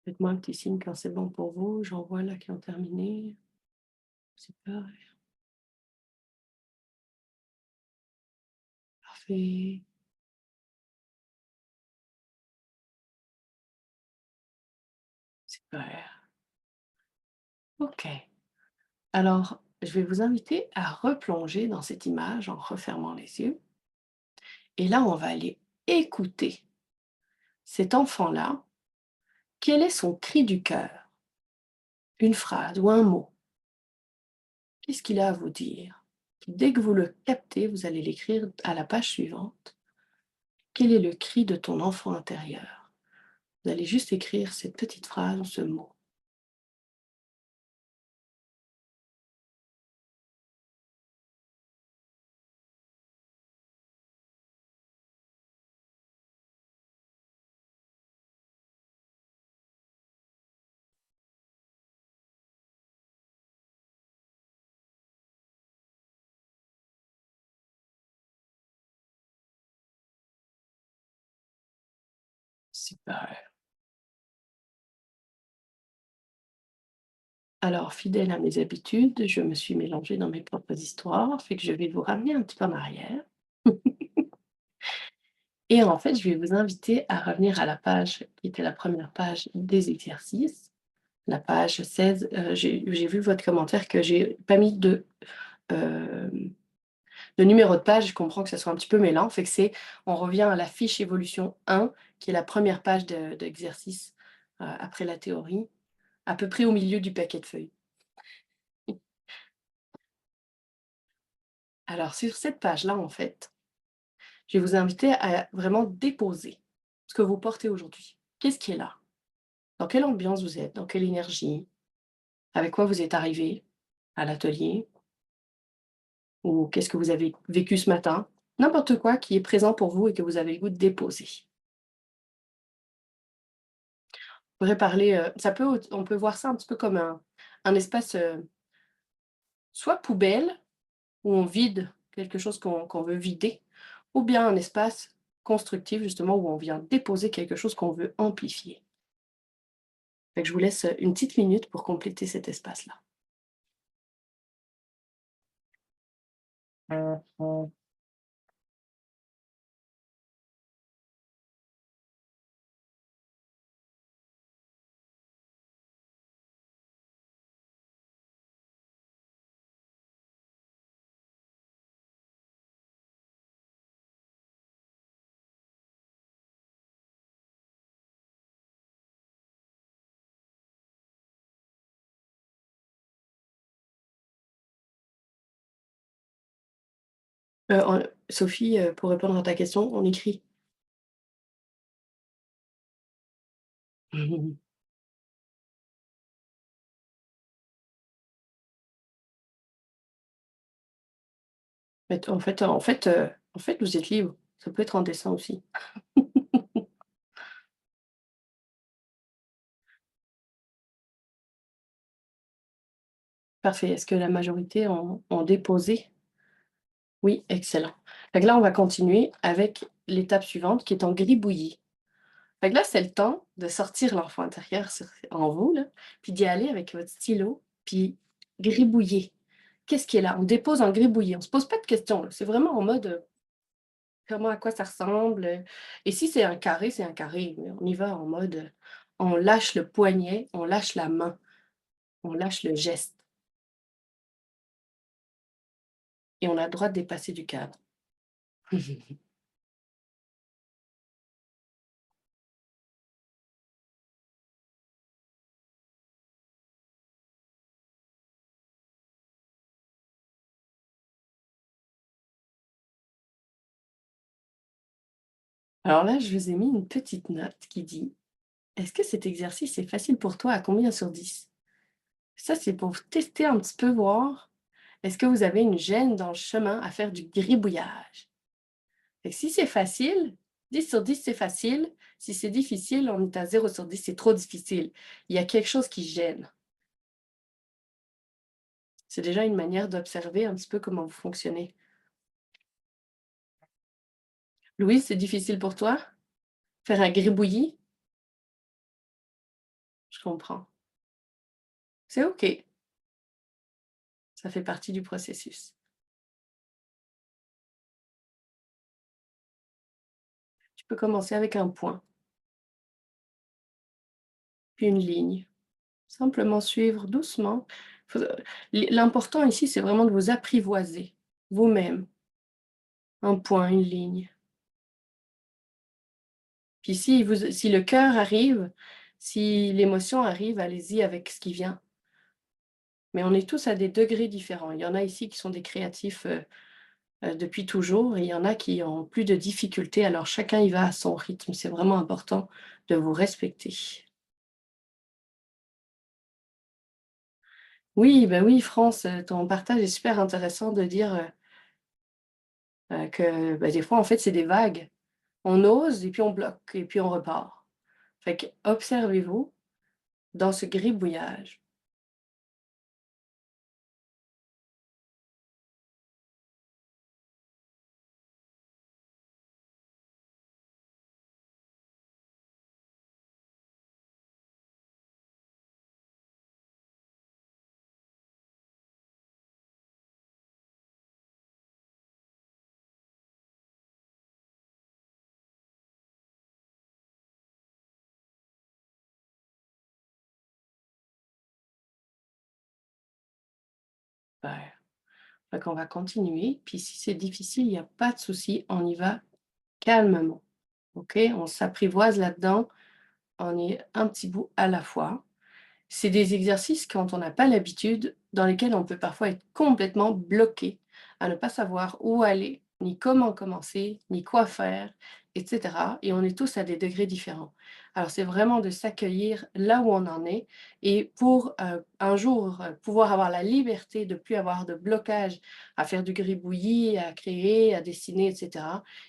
Faites-moi un petit signe quand c'est bon pour vous. J'en vois là qui ont terminé. Super. Parfait. Super. OK. Alors, je vais vous inviter à replonger dans cette image en refermant les yeux. Et là, on va aller écouter cet enfant-là. Quel est son cri du cœur? Une phrase ou un mot? Qu'est-ce qu'il a à vous dire? Dès que vous le captez, vous allez l'écrire à la page suivante. Quel est le cri de ton enfant intérieur? Vous allez juste écrire cette petite phrase ou ce mot. Super. Alors, fidèle à mes habitudes, je me suis mélangée dans mes propres histoires, fait que je vais vous ramener un petit peu en arrière. Et en fait, je vais vous inviter à revenir à la page qui était la première page des exercices, la page 16. J'ai vu votre commentaire que j'ai pas mis de numéro de page. Je comprends que ça soit un petit peu mêlant. Fait que on revient à la fiche évolution 1, qui est la première page d'exercice après la théorie, à peu près au milieu du paquet de feuilles. Alors, sur cette page-là, en fait, je vais vous inviter à vraiment déposer ce que vous portez aujourd'hui. Qu'est-ce qui est là? Dans quelle ambiance vous êtes? Dans quelle énergie? Avec quoi vous êtes arrivé à l'atelier? Ou qu'est-ce que vous avez vécu ce matin? N'importe quoi qui est présent pour vous et que vous avez le goût de déposer. On pourrait parler, on peut voir ça un petit peu comme un espace, soit poubelle, où on vide quelque chose qu'on veut vider, ou bien un espace constructif, justement, où on vient déposer quelque chose qu'on veut amplifier. Fait que je vous laisse une petite minute pour compléter cet espace-là. Sophie, pour répondre à ta question, on écrit. En fait, vous êtes libre. Ça peut être en dessin aussi. Parfait. Est-ce que la majorité ont déposé? Oui, excellent. Fait que là, on va continuer avec l'étape suivante qui est en gribouillis. Fait que là, c'est le temps de sortir l'enfant intérieur en vous, là, puis d'y aller avec votre stylo, puis gribouiller. Qu'est-ce qui est là? On dépose en gribouillis. On ne se pose pas de questions, là. C'est vraiment en mode comment, à quoi ça ressemble. Et si c'est un carré, c'est un carré. Mais on y va en mode on lâche le poignet, on lâche la main, on lâche le geste. Et on a le droit de dépasser du cadre. Alors là, je vous ai mis une petite note qui dit: est-ce que cet exercice est facile pour toi à combien sur 10? Ça, c'est pour tester un petit peu, voir est-ce que vous avez une gêne dans le chemin à faire du gribouillage. Et si c'est facile, 10 sur 10, c'est facile. Si c'est difficile, on est à 0 sur 10, c'est trop difficile. Il y a quelque chose qui gêne. C'est déjà une manière d'observer un petit peu comment vous fonctionnez. Louise, c'est difficile pour toi? Faire un gribouillis? Je comprends. C'est OK. Ça fait partie du processus. Tu peux commencer avec un point, puis une ligne. Simplement suivre doucement. L'important ici, c'est vraiment de vous apprivoiser vous-même. Un point, une ligne. Puis si le cœur arrive, si l'émotion arrive, allez-y avec ce qui vient. Mais on est tous à des degrés différents. Il y en a ici qui sont des créatifs depuis toujours, et il y en a qui ont plus de difficultés. Alors chacun y va à son rythme. C'est vraiment important de vous respecter. Oui, ben oui, France, ton partage est super intéressant de dire que des fois, en fait, c'est des vagues. On ose et puis on bloque et puis on repart. Fait que observez-vous dans ce gribouillage. Super. Fait qu'on va continuer. Puis si c'est difficile, il n'y a pas de souci, on y va calmement. OK? On s'apprivoise là-dedans, on est un petit bout à la fois. C'est des exercices, quand on n'a pas l'habitude, dans lesquels on peut parfois être complètement bloqué, à ne pas savoir où aller, ni comment commencer, ni quoi faire, etc. Et on est tous à des degrés différents. Alors c'est vraiment de s'accueillir là où on en est, et pour un jour pouvoir avoir la liberté de ne plus avoir de blocage à faire du gribouillis, à créer, à dessiner, etc.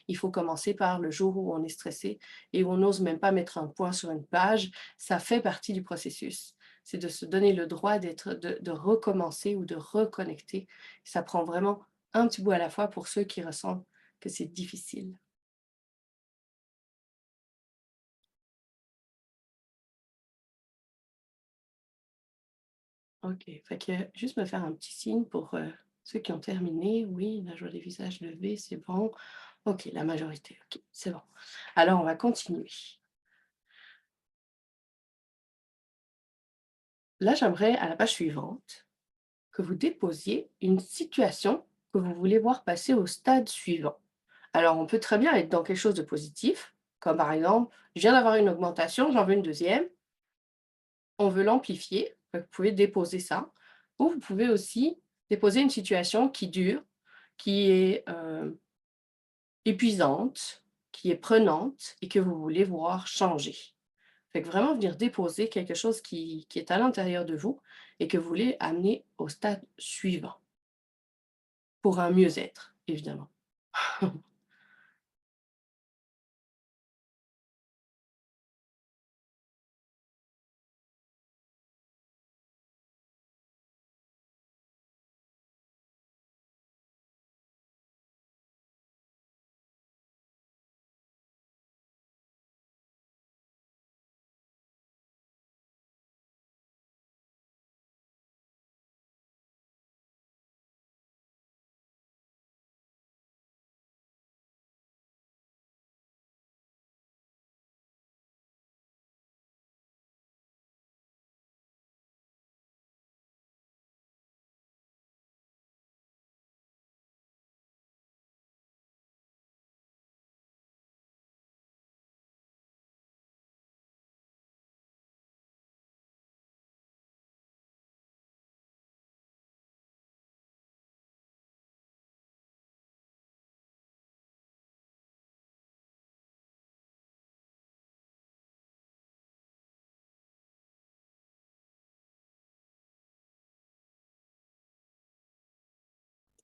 Il faut commencer par le jour où on est stressé et où on n'ose même pas mettre un point sur une page. Ça fait partie du processus. C'est de se donner le droit de recommencer ou de reconnecter. Ça prend vraiment un petit bout à la fois pour ceux qui ressentent que c'est difficile. OK, fait que juste me faire un petit signe pour ceux qui ont terminé. Oui, la joie des visages levés, c'est bon. OK, la majorité, OK, c'est bon. Alors, on va continuer. Là, j'aimerais, à la page suivante, que vous déposiez une situation que vous voulez voir passer au stade suivant. Alors, on peut très bien être dans quelque chose de positif, comme par exemple, je viens d'avoir une augmentation, j'en veux une deuxième. On veut l'amplifier, vous pouvez déposer ça. Ou vous pouvez aussi déposer une situation qui dure, qui est épuisante, qui est prenante et que vous voulez voir changer. Fait que vraiment venir déposer quelque chose qui est à l'intérieur de vous et que vous voulez amener au stade suivant, pour un mieux-être, évidemment.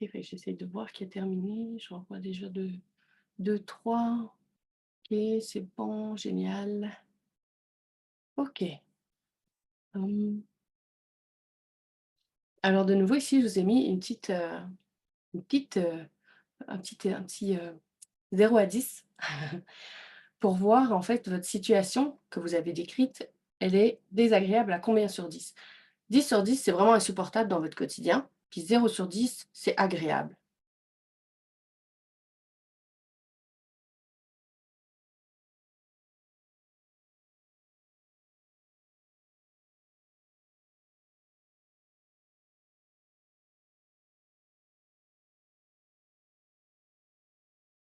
OK, fait que j'essaie de voir qui a terminé. Je revois déjà 2, 3. OK, c'est bon, génial. OK. Alors de nouveau ici, je vous ai mis une petite, un petit 0 à 10 pour voir en fait votre situation que vous avez décrite, elle est désagréable à combien sur 10? 10 sur 10, c'est vraiment insupportable dans votre quotidien, puis 0 sur 10, c'est agréable.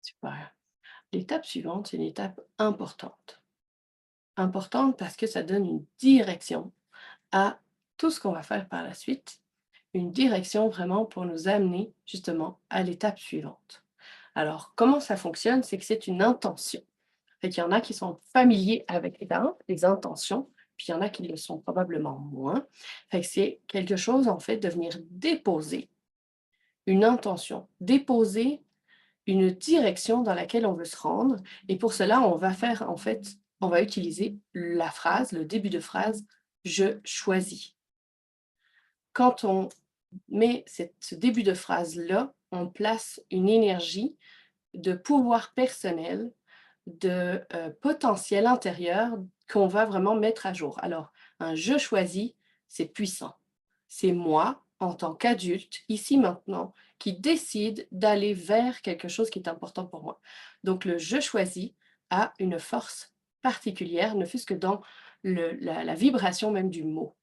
Super. L'étape suivante, c'est une étape importante. Importante parce que ça donne une direction à tout ce qu'on va faire par la suite, une direction vraiment pour nous amener justement à l'étape suivante. Alors, comment ça fonctionne? C'est que c'est une intention. Fait qu'il y en a qui sont familiers avec les intentions, puis il y en a qui le sont probablement moins. Fait que c'est quelque chose, en fait, de venir déposer une intention, déposer une direction dans laquelle on veut se rendre. Et pour cela, on va faire, en fait, on va utiliser la phrase, le début de phrase, je choisis. Quand on met ce début de phrase-là, on place une énergie de pouvoir personnel, de potentiel intérieur qu'on va vraiment mettre à jour. Alors, un je choisis, c'est puissant. C'est moi, en tant qu'adulte, ici maintenant, qui décide d'aller vers quelque chose qui est important pour moi. Donc, le je choisis a une force particulière, ne fût-ce que dans la vibration même du mot.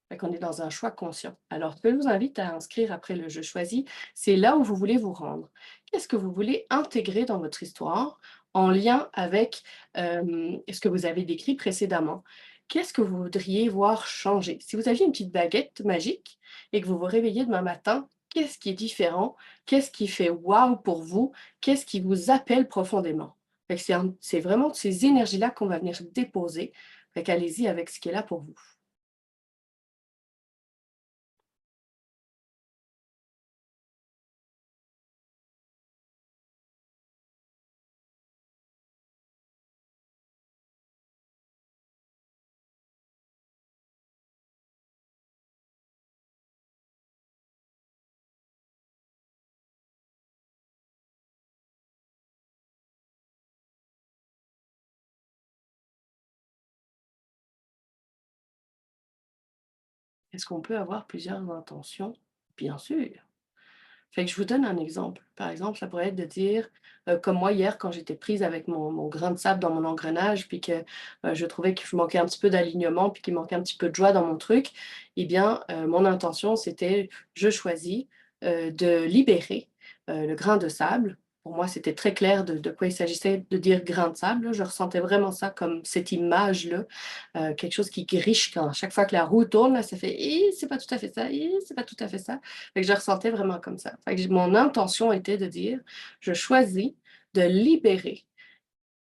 Fait qu'on est dans un choix conscient. Alors, ce que je vous invite à inscrire après le «je choisis», c'est là où vous voulez vous rendre. Qu'est-ce que vous voulez intégrer dans votre histoire en lien avec, ce que vous avez décrit précédemment? Qu'est-ce que vous voudriez voir changer? Si vous aviez une petite baguette magique et que vous vous réveillez demain matin, qu'est-ce qui est différent? Qu'est-ce qui fait «waouh» pour vous? Qu'est-ce qui vous appelle profondément? Fait que c'est vraiment ces énergies-là qu'on va venir déposer. Fait qu'allez-y avec ce qui est là pour vous. Est-ce qu'on peut avoir plusieurs intentions? Bien sûr. Fait que je vous donne un exemple. Par exemple, ça pourrait être de dire, comme moi hier quand j'étais prise avec mon grain de sable dans mon engrenage, puis que, je trouvais que je manquais un petit peu d'alignement, puis qu'il manquait un petit peu de joie dans mon truc. Eh bien, mon intention c'était: «Je choisis, de libérer, le grain de sable». Pour moi, c'était très clair de quoi il s'agissait de dire grain de sable, là. Je ressentais vraiment ça comme cette image-là, quelque chose qui griche quand chaque fois que la roue tourne, là, ça fait: «Hi, c'est pas tout à fait ça, hi, c'est pas tout à fait ça». Fait que je le ressentais vraiment comme ça. Fait que mon intention était de dire: «Je choisis de libérer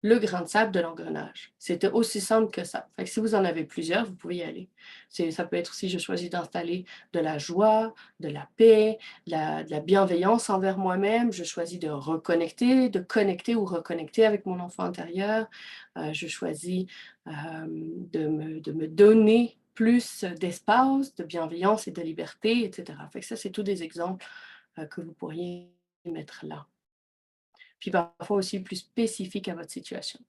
le grain de sable de l'engrenage. C'était aussi simple que ça. Fait que si vous en avez plusieurs, vous pouvez y aller. Ça peut être aussi, je choisis d'installer de la joie, de la paix, de la bienveillance envers moi-même. Je choisis de reconnecter, de connecter ou reconnecter avec mon enfant intérieur. Je choisis de me donner plus d'espace, de bienveillance et de liberté, etc. Fait que ça, c'est tous des exemples que vous pourriez mettre là. Puis parfois aussi plus spécifique à votre situation.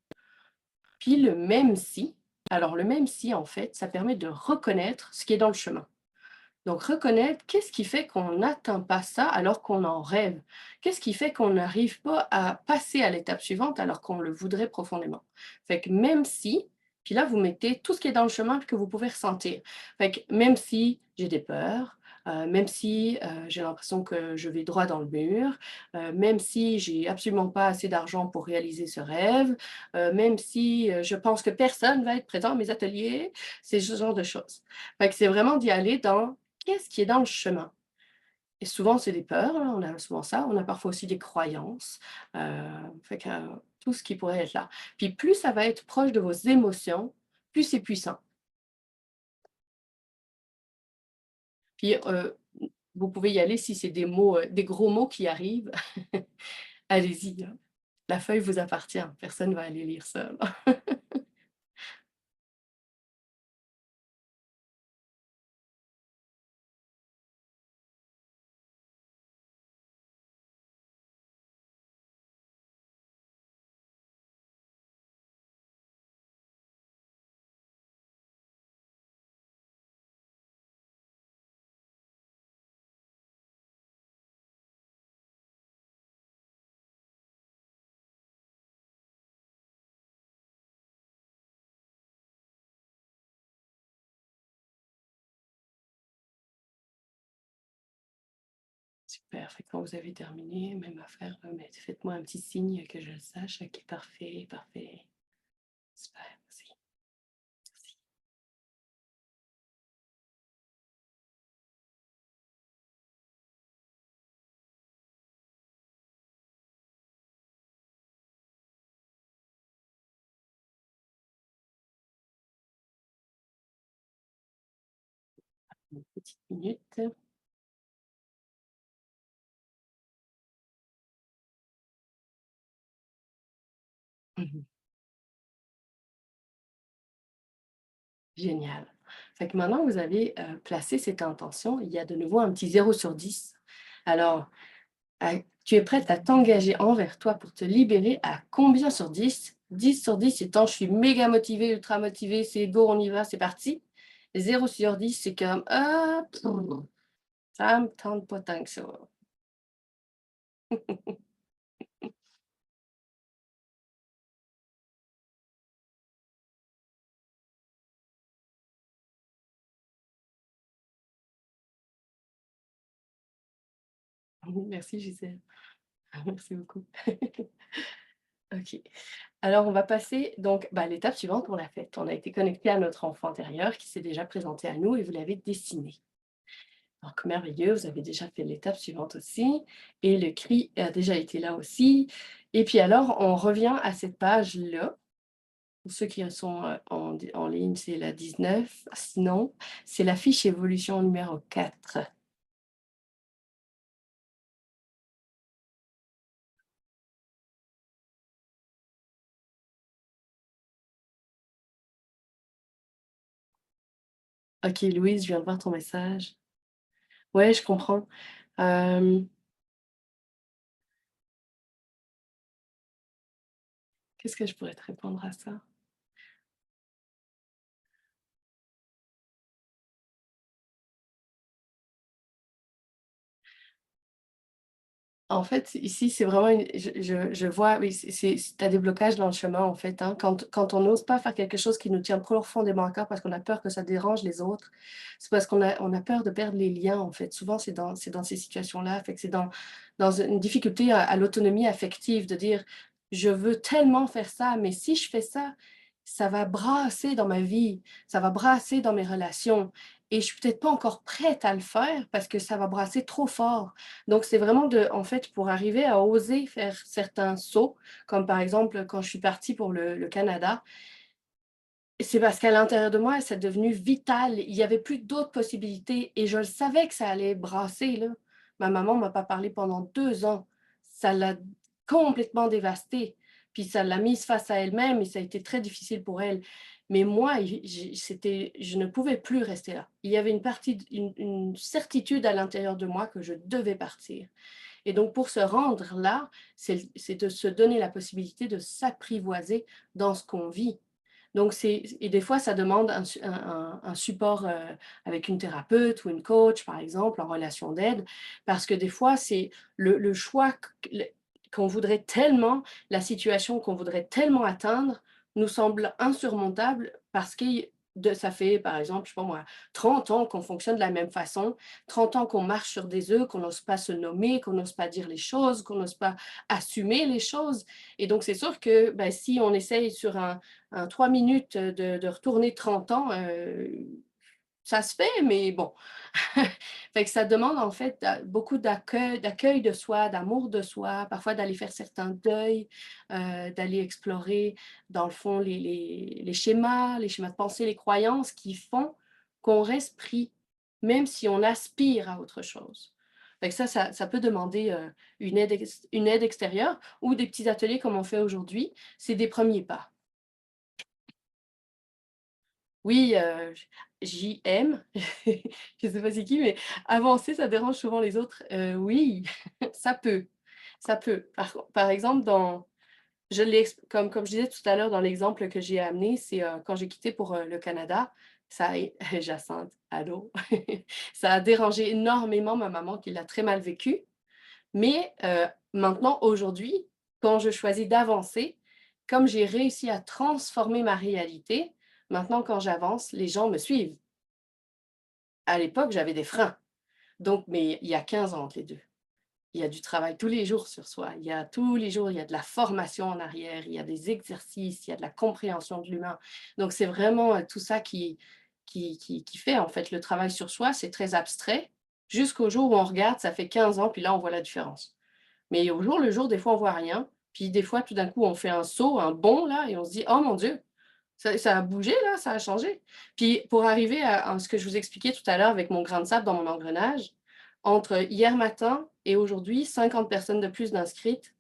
Puis le même si, alors le même si, en fait, ça permet de reconnaître ce qui est dans le chemin. Donc reconnaître qu'est-ce qui fait qu'on n'atteint pas ça alors qu'on en rêve. Qu'est-ce qui fait qu'on n'arrive pas à passer à l'étape suivante alors qu'on le voudrait profondément. Fait que même si, puis là vous mettez tout ce qui est dans le chemin que vous pouvez ressentir. Fait que même si j'ai des peurs, même si j'ai l'impression que je vais droit dans le mur, même si j'ai absolument pas assez d'argent pour réaliser ce rêve, même si je pense que personne va être présent à mes ateliers, c'est ce genre de choses. Fait que c'est vraiment d'y aller dans qu'est-ce qui est dans le chemin. Et souvent, c'est des peurs, hein, on a souvent ça. On a parfois aussi des croyances. Fait que tout ce qui pourrait être là. Puis plus ça va être proche de vos émotions, plus c'est puissant. Puis vous pouvez y aller si c'est des mots, des gros mots qui arrivent. Allez-y, hein. La feuille vous appartient. Personne ne va aller lire ça. Super, fait que quand vous avez terminé, même affaire, faites-moi un petit signe que je le sache. Ok, parfait, parfait. Super, merci. Merci. Une petite minute. Mhm. Génial. Fait que maintenant vous avez placé cette intention, il y a de nouveau un petit 0 sur 10. Alors, tu es prête à t'engager envers toi pour te libérer à combien sur 10? 10 sur 10 étant je suis méga motivée, ultra motivée, c'est go, on y va, c'est parti. 0 sur 10, c'est comme ça me tente pas tant que ça. Merci Gisèle. Merci beaucoup. OK. Alors, on va passer donc à l'étape suivante, on l'a faite. On a été connecté à notre enfant intérieur qui s'est déjà présenté à nous et vous l'avez dessiné. Donc, merveilleux, vous avez déjà fait l'étape suivante aussi. Et le cri a déjà été là aussi. Et puis alors, on revient à cette page-là. Pour ceux qui sont en ligne, c'est la 19. Sinon, c'est la fiche évolution numéro 4. OK, Louise, je viens de voir ton message. Ouais, je comprends. Qu'est-ce que je pourrais te répondre à ça? En fait, ici, c'est vraiment je vois, oui, tu as des blocages dans le chemin, en fait, hein. Quand on n'ose pas faire quelque chose qui nous tient profondément à cœur parce qu'on a peur que ça dérange les autres, c'est parce qu'on a peur de perdre les liens, en fait. Souvent, c'est dans ces situations-là. Fait que c'est dans une difficulté à l'autonomie affective de dire: «Je veux tellement faire ça, mais si je fais ça, ça va brasser dans ma vie, ça va brasser dans mes relations et je suis peut-être pas encore prête à le faire parce que ça va brasser trop fort. Donc, c'est vraiment en fait, pour arriver à oser faire certains sauts, comme par exemple, quand je suis partie pour le Canada, c'est parce qu'à l'intérieur de moi, c'est devenu vital. Il y avait plus d'autres possibilités et je le savais que ça allait brasser, là. Ma maman m'a pas parlé pendant 2 ans. Ça l'a complètement dévastée. Puis ça l'a mise face à elle-même et ça a été très difficile pour elle. Mais moi, je ne pouvais plus rester là. Il y avait une certitude à l'intérieur de moi que je devais partir. Et donc, pour se rendre là, c'est de se donner la possibilité de s'apprivoiser dans ce qu'on vit. Donc, et des fois, ça demande un support avec une thérapeute ou une coach, par exemple, en relation d'aide, parce que des fois, c'est le choix qu'on voudrait tellement, la situation qu'on voudrait tellement atteindre, nous semble insurmontable parce que ça fait, par exemple, je sais pas moi, 30 ans qu'on fonctionne de la même façon, 30 ans qu'on marche sur des œufs, qu'on n'ose pas se nommer, qu'on n'ose pas dire les choses, qu'on n'ose pas assumer les choses. Et donc, c'est sûr que ben, si on essaye sur un 3 minutes de retourner 30 ans, ça se fait, mais bon. Fait que ça demande en fait beaucoup d'accueil de soi, d'amour de soi, parfois d'aller faire certains deuils, d'aller explorer, dans le fond, les schémas de pensée, les croyances qui font qu'on reste pris, même si on aspire à autre chose. Fait que ça peut demander une aide extérieure ou des petits ateliers comme on fait aujourd'hui. C'est des premiers pas. Oui, j'aime, je ne sais pas c'est qui, mais avancer, ça dérange souvent les autres. Oui, ça peut, ça peut. Par exemple, comme je disais tout à l'heure dans l'exemple que j'ai amené, c'est quand j'ai quitté pour le Canada, Jacinthe, allô, ça a dérangé énormément ma maman qui l'a très mal vécu. Mais maintenant, aujourd'hui, quand je choisis d'avancer, comme j'ai réussi à transformer ma réalité, maintenant, quand j'avance, les gens me suivent. À l'époque, j'avais des freins. Donc, mais il y a 15 ans entre les deux. Il y a du travail tous les jours sur soi. Il y a tous les jours, il y a de la formation en arrière, il y a des exercices, il y a de la compréhension de l'humain. Donc, c'est vraiment tout ça qui fait en fait le travail sur soi. C'est très abstrait jusqu'au jour où on regarde, ça fait 15 ans, puis là, on voit la différence. Mais au jour le jour, des fois, on voit rien. Puis des fois, tout d'un coup, on fait un saut, un bond, là, et on se dit, oh mon Dieu, ça a bougé, là, ça a changé. Puis pour arriver à ce que je vous expliquais tout à l'heure avec mon grain de sable dans mon engrenage, entre hier matin et aujourd'hui, 50 personnes de plus d'inscrites,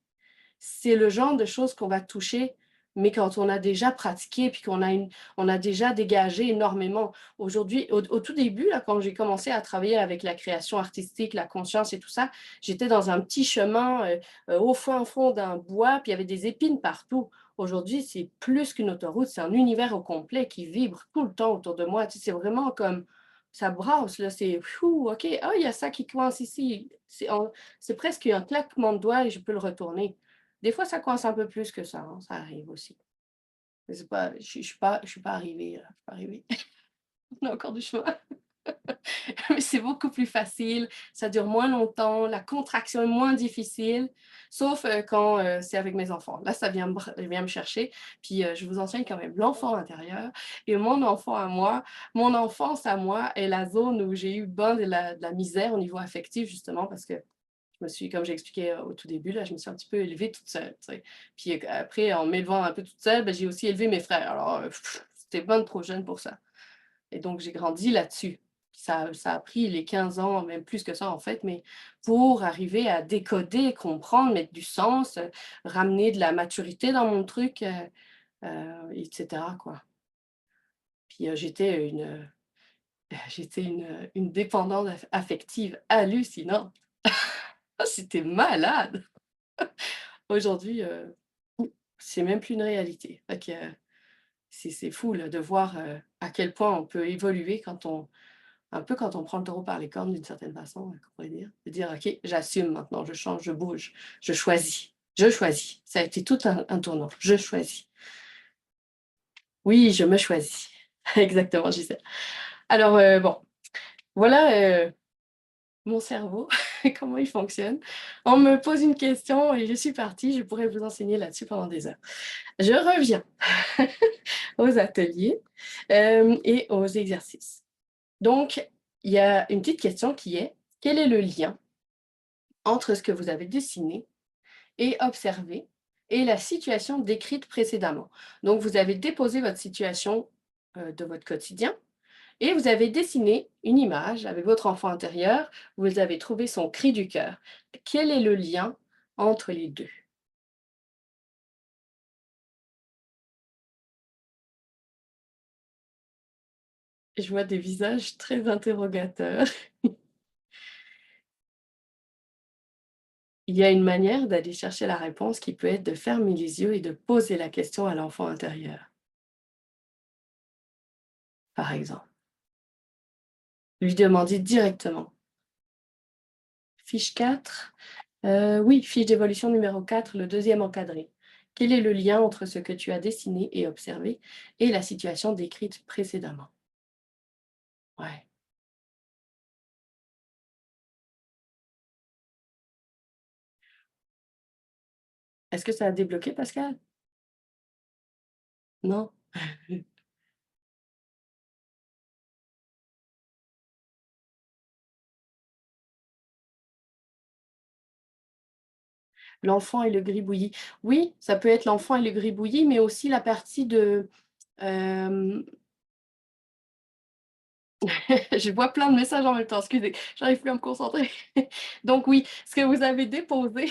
c'est le genre de choses qu'on va toucher, mais quand on a déjà pratiqué, puis on a déjà dégagé énormément. Aujourd'hui, au tout début, là, quand j'ai commencé à travailler avec la création artistique, la conscience et tout ça, j'étais dans un petit chemin au fond d'un bois, puis il y avait des épines partout. Aujourd'hui, c'est plus qu'une autoroute, c'est un univers au complet qui vibre tout le temps autour de moi. Tu sais, c'est vraiment comme ça brasse, là, c'est OK, ah, il y a ça qui coince ici. C'est presque un claquement de doigts et je peux le retourner. Des fois, ça coince un peu plus que ça, hein, ça arrive aussi. Mais c'est pas, je suis pas arrivée, je suis pas arrivée. On a encore du chemin. Mais c'est beaucoup plus facile, ça dure moins longtemps, la contraction est moins difficile, sauf quand c'est avec mes enfants. Là, ça vient me chercher, puis je vous enseigne quand même l'enfant intérieur et mon enfant à moi. Mon enfance à moi est la zone où j'ai eu ben de la misère au niveau affectif, justement, parce que comme j'ai expliqué au tout début, là, je me suis un petit peu élevée toute seule. T'sais. Puis après, en m'élevant un peu toute seule, ben, j'ai aussi élevé mes frères. Alors, c'était bien trop jeune pour ça. Et donc, j'ai grandi là-dessus. Ça a pris les 15 ans, même plus que ça en fait, mais pour arriver à décoder, comprendre, mettre du sens, ramener de la maturité dans mon truc, etc. Quoi. Puis j'étais une dépendante affective hallucinante. C'était malade. Aujourd'hui, c'est même plus une réalité. Fait que, c'est fou là, de voir à quel point on peut évoluer un peu quand on prend le taureau par les cornes d'une certaine façon, on pourrait dire. De dire, OK, j'assume maintenant, je change, je bouge, je choisis. Je choisis. Ça a été tout un tournant. Je choisis. Oui, je me choisis. Exactement, Gisèle. Alors, bon, voilà mon cerveau, comment il fonctionne. On me pose une question et je suis partie. Je pourrais vous enseigner là-dessus pendant des heures. Je reviens aux ateliers et aux exercices. Donc, il y a une petite question qui est, quel est le lien entre ce que vous avez dessiné et observé et la situation décrite précédemment? Donc, vous avez déposé votre situation de votre quotidien et vous avez dessiné une image avec votre enfant intérieur, vous avez trouvé son cri du cœur. Quel est le lien entre les deux? Je vois des visages très interrogateurs. Il y a une manière d'aller chercher la réponse qui peut être de fermer les yeux et de poser la question à l'enfant intérieur, par exemple. Lui demander directement. Fiche 4, oui, fiche d'évolution numéro 4, le deuxième encadré. Quel est le lien entre ce que tu as dessiné et observé et la situation décrite précédemment? Ouais. Est-ce que ça a débloqué, Pascal? Non? L'enfant et le gribouillis. Oui, ça peut être l'enfant et le gribouillis, mais aussi la partie de... je vois plein de messages en même temps, excusez, j'arrive plus à me concentrer. Donc oui, ce que vous avez déposé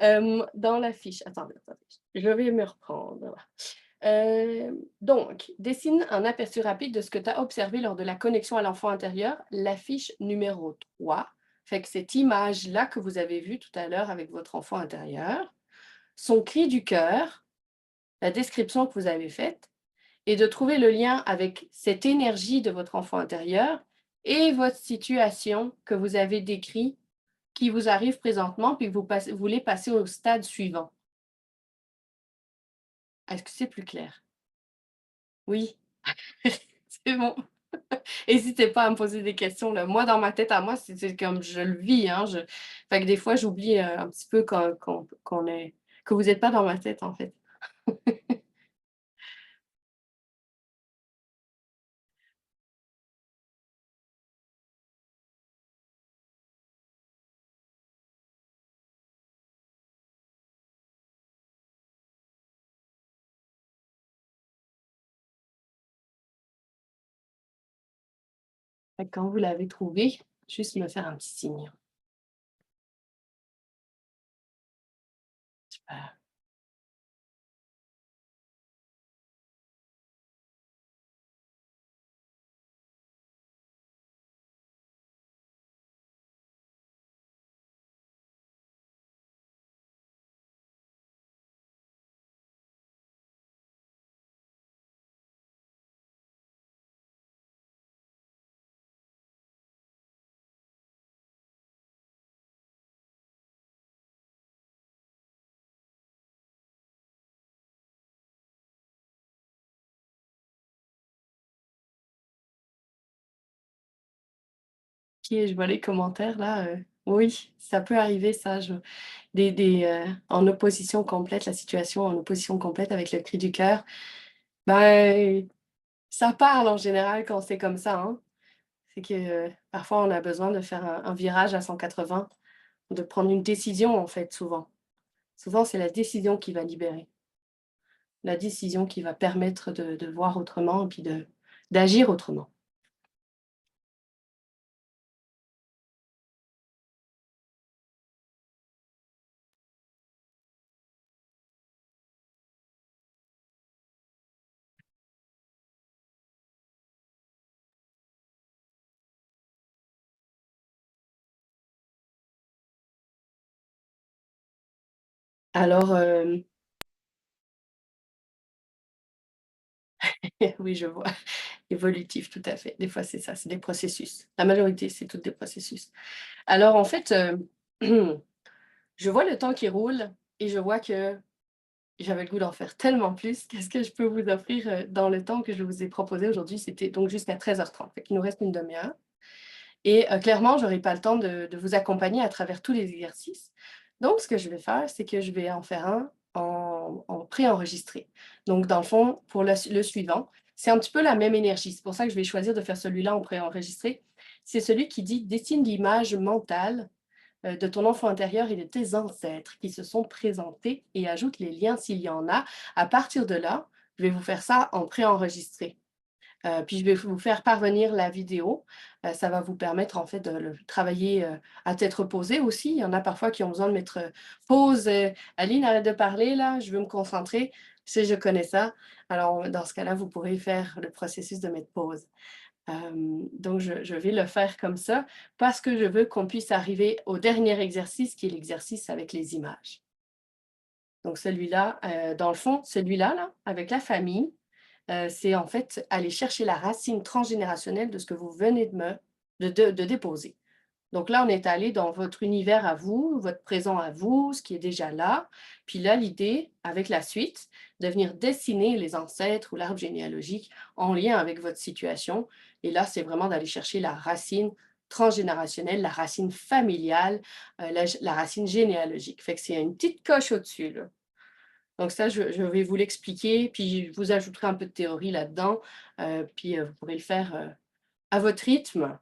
dans la fiche. Attendez, je vais me reprendre. Donc, dessine un aperçu rapide de ce que tu as observé lors de la connexion à l'enfant intérieur, la fiche numéro 3. Fait que cette image-là que vous avez vue tout à l'heure avec votre enfant intérieur, son cri du cœur, la description que vous avez faite, et de trouver le lien avec cette énergie de votre enfant intérieur et votre situation que vous avez décrite, qui vous arrive présentement, puis vous voulez passer au stade suivant. Est-ce que c'est plus clair? Oui, c'est bon. N'hésitez pas à me poser des questions, là. Moi, dans ma tête à moi, c'est comme je le vis, hein. Fait que des fois, j'oublie un petit peu qu'on est... que vous n'êtes pas dans ma tête, en fait. Fait que quand vous l'avez trouvé, juste me faire un petit signe. Super. OK, je vois les commentaires là, oui, ça peut arriver ça, en opposition complète, la situation en opposition complète avec le cri du cœur. Ben, ça parle en général quand c'est comme ça, hein. C'est que, parfois on a besoin de faire un virage à 180, de prendre une décision en fait souvent. Souvent c'est la décision qui va libérer. La décision qui va permettre de voir autrement et puis d'agir autrement. Alors, oui je vois. Évolutif, tout à fait. Des fois, c'est ça, c'est des processus. La majorité, c'est tous des processus. Alors, en fait, je vois le temps qui roule et je vois que j'avais le goût d'en faire tellement plus. Qu'est-ce que je peux vous offrir dans le temps que je vous ai proposé aujourd'hui? C'était donc jusqu'à 13h30. Il nous reste une demi-heure. Et clairement, je n'aurai pas le temps de vous accompagner à travers tous les exercices. Donc, ce que je vais faire, c'est que je vais en faire un en préenregistré. Donc, dans le fond, pour le suivant, c'est un petit peu la même énergie. C'est pour ça que je vais choisir de faire celui-là en préenregistré. C'est celui qui dit « Dessine l'image mentale de ton enfant intérieur et de tes ancêtres qui se sont présentés et ajoute les liens s'il y en a. » À partir de là, je vais vous faire ça en préenregistré. Puis je vais vous faire parvenir la vidéo. Ça va vous permettre en fait de le travailler à tête reposée aussi. Il y en a parfois qui ont besoin de mettre pause. Aline, arrête de parler là, je veux me concentrer. Je connais ça. Alors dans ce cas-là, vous pourrez faire le processus de mettre pause. Donc je vais le faire comme ça parce que je veux qu'on puisse arriver au dernier exercice qui est l'exercice avec les images. Donc celui-là, dans le fond, celui-là, là, avec la famille, c'est en fait aller chercher la racine transgénérationnelle de ce que vous venez de déposer. Donc là, on est allé dans votre univers à vous, votre présent à vous, ce qui est déjà là. Puis là, l'idée, avec la suite, de venir dessiner les ancêtres ou l'arbre généalogique en lien avec votre situation. Et là, c'est vraiment d'aller chercher la racine transgénérationnelle, la racine familiale, la racine généalogique. Fait que c'est une petite coche au-dessus, là. Donc ça, je vais vous l'expliquer, puis je vous ajouterai un peu de théorie là-dedans, puis vous pourrez le faire à votre rythme.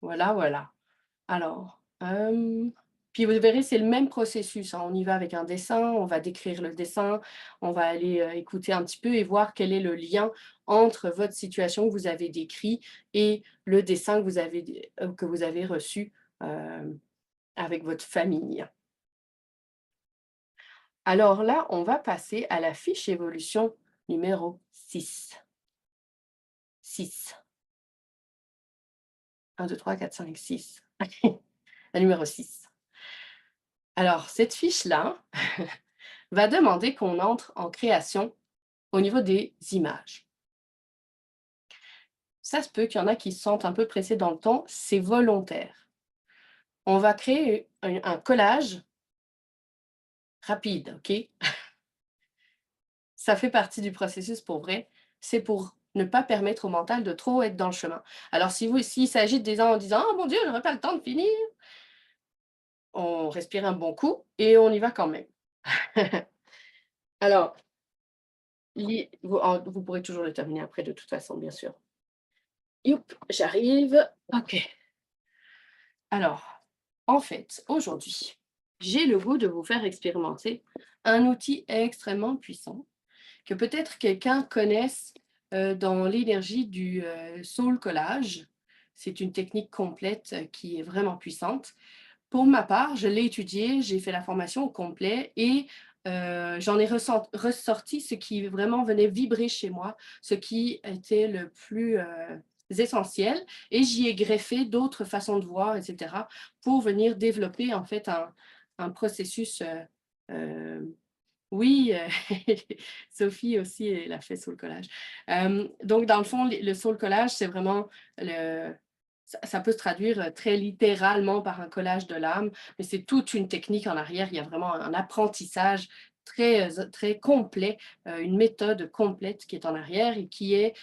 Voilà, voilà. Alors, puis vous verrez, c'est le même processus, hein. On y va avec un dessin, on va décrire le dessin, on va aller écouter un petit peu et voir quel est le lien entre votre situation que vous avez décrit et le dessin que vous avez reçu avec votre famille. Alors là, on va passer à la fiche évolution numéro 6. 6. 1, 2, 3, 4, 5, 6. La numéro 6. Alors, cette fiche-là va demander qu'on entre en création au niveau des images. Ça se peut qu'il y en a qui se sentent un peu pressés dans le temps, c'est volontaire. On va créer un collage rapide, OK? Ça fait partie du processus pour vrai. C'est pour ne pas permettre au mental de trop être dans le chemin. Alors, s'il s'agit des gens en disant « Oh mon Dieu, je n'aurai pas le temps de finir », on respire un bon coup et on y va quand même. Alors, vous pourrez toujours le terminer après de toute façon, bien sûr. Youp, j'arrive. OK. Alors, en fait, aujourd'hui, j'ai le goût de vous faire expérimenter un outil extrêmement puissant que peut-être quelqu'un connaisse dans l'énergie du soul collage. C'est une technique complète qui est vraiment puissante. Pour ma part, je l'ai étudié, j'ai fait la formation au complet et j'en ai ressorti ce qui vraiment venait vibrer chez moi, ce qui était le plus essentiel, et j'y ai greffé d'autres façons de voir, etc., pour venir développer en fait un processus. Oui, Sophie aussi, elle a fait soul collage. Donc, dans le fond, le soul collage, c'est vraiment ça peut se traduire très littéralement par un collage de l'âme, mais c'est toute une technique en arrière. Il y a vraiment un apprentissage très complet, une méthode complète qui est en arrière et qui est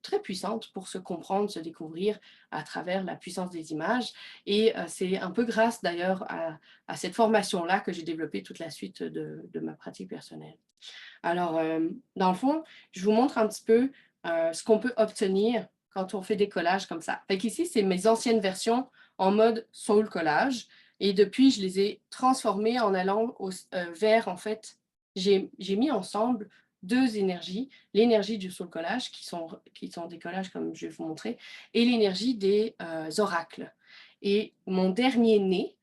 très puissante pour se comprendre, se découvrir à travers la puissance des images. Et c'est un peu grâce d'ailleurs à cette formation-là que j'ai développé toute la suite de ma pratique personnelle. Alors, dans le fond, je vous montre un petit peu ce qu'on peut obtenir quand on fait des collages comme ça. Fait qu'ici, c'est mes anciennes versions en mode soul collage. Et depuis, je les ai transformées en allant vers, en fait, j'ai mis ensemble deux énergies. L'énergie du soul collage, qui sont des collages comme je vais vous montrer, et l'énergie des oracles. Et mon dernier né,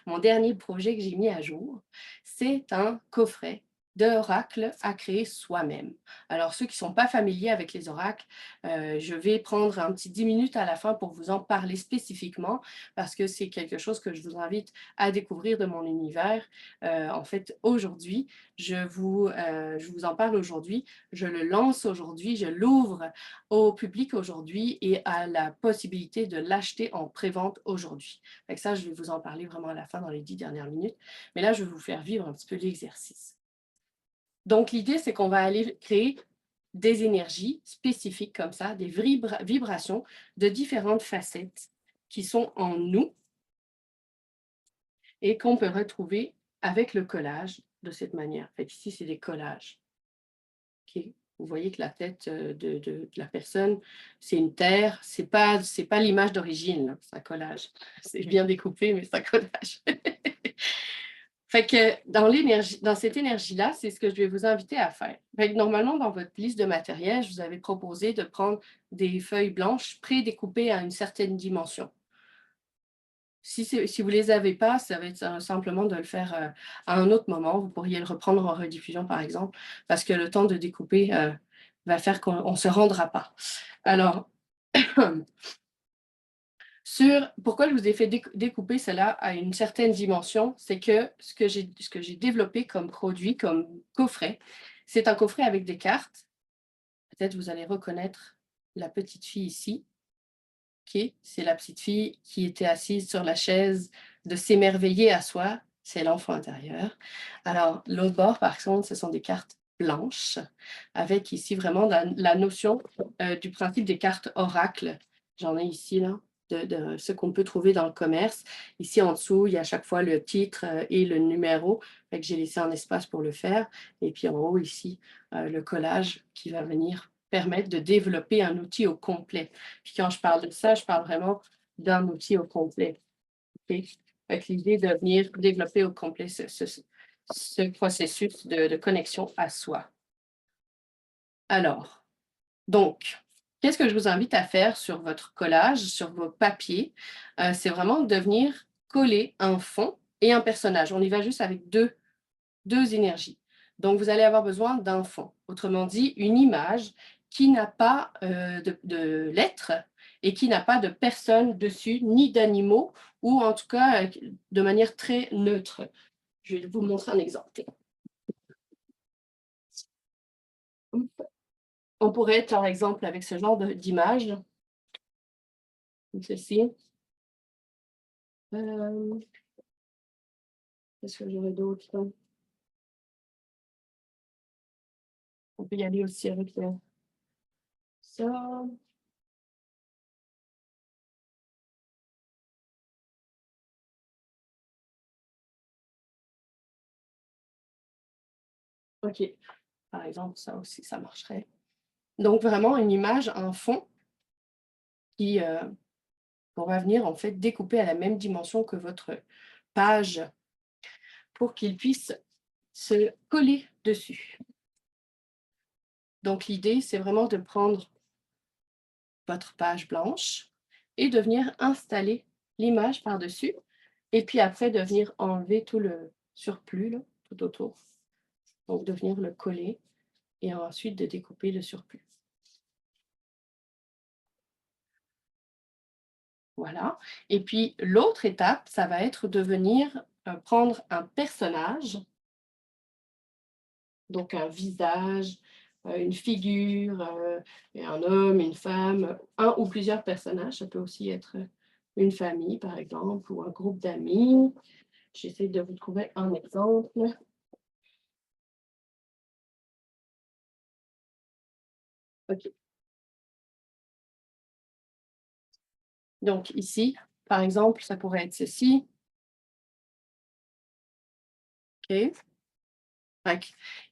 mon dernier projet que j'ai mis à jour, c'est un coffret d'oracles à créer soi-même. Alors, ceux qui ne sont pas familiers avec les oracles, je vais prendre un petit 10 minutes à la fin pour vous en parler spécifiquement, parce que c'est quelque chose que je vous invite à découvrir de mon univers. En fait, aujourd'hui, je vous en parle aujourd'hui, je le lance aujourd'hui, je l'ouvre au public aujourd'hui et à la possibilité de l'acheter en pré-vente aujourd'hui. Avec ça, je vais vous en parler vraiment à la fin dans les 10 dernières minutes. Mais là, je vais vous faire vivre un petit peu l'exercice. Donc, l'idée, c'est qu'on va aller créer des énergies spécifiques comme ça, des vibrations de différentes facettes qui sont en nous et qu'on peut retrouver avec le collage de cette manière. En fait, ici, c'est des collages. Okay. Vous voyez que la tête de la personne, c'est une terre. C'est pas l'image d'origine, là, c'est un collage. C'est bien découpé, mais c'est un collage. Fait que dans cette énergie-là, c'est ce que je vais vous inviter à faire. Fait que normalement, dans votre liste de matériel, je vous avais proposé de prendre des feuilles blanches pré-découpées à une certaine dimension. Si vous ne les avez pas, ça va être simplement de le faire à un autre moment. Vous pourriez le reprendre en rediffusion, par exemple, parce que le temps de découper va faire qu'on ne se rendra pas. Alors, pourquoi je vous ai fait découper cela à une certaine dimension, c'est que ce que j'ai développé comme produit, comme coffret, c'est un coffret avec des cartes. Peut-être vous allez reconnaître la petite fille ici. Okay. C'est la petite fille qui était assise sur la chaise de s'émerveiller à soi. C'est l'enfant intérieur. Alors, l'autre bord, par contre, ce sont des cartes blanches, avec ici vraiment la notion du principe des cartes oracles. J'en ai ici, là, de ce qu'on peut trouver dans le commerce. Ici, en dessous, il y a à chaque fois le titre et le numéro. Fait que j'ai laissé un espace pour le faire. Et puis en haut, ici, le collage qui va venir permettre de développer un outil au complet. Puis quand je parle de ça, je parle vraiment d'un outil au complet. Okay? Avec l'idée de venir développer au complet ce processus de connexion à soi. Alors, donc, qu'est-ce que je vous invite à faire sur votre collage, sur vos papiers? C'est vraiment de venir coller un fond et un personnage. On y va juste avec deux énergies. Donc, vous allez avoir besoin d'un fond. Autrement dit, une image qui n'a pas de lettres et qui n'a pas de personne dessus, ni d'animaux, ou en tout cas de manière très neutre. Je vais vous montrer un exemple. On pourrait être, par exemple, avec ce genre d'image, comme ceci. Qu'est-ce que j'aurais d'autre? On peut y aller aussi avec ça. OK. Par exemple, ça aussi, ça marcherait. Donc, vraiment, une image, un fond qu'on va venir, en fait, découper à la même dimension que votre page pour qu'il puisse se coller dessus. Donc, l'idée, c'est vraiment de prendre votre page blanche et de venir installer l'image par-dessus. Et puis après, de venir enlever tout le surplus, là, tout autour. Donc, de venir le coller et ensuite de découper le surplus. Voilà. Et puis, l'autre étape, ça va être de venir prendre un personnage, donc un visage, une figure, un homme, une femme, un ou plusieurs personnages. Ça peut aussi être une famille, par exemple, ou un groupe d'amis. J'essaie de vous trouver un exemple. OK. Donc ici, par exemple, ça pourrait être ceci. OK.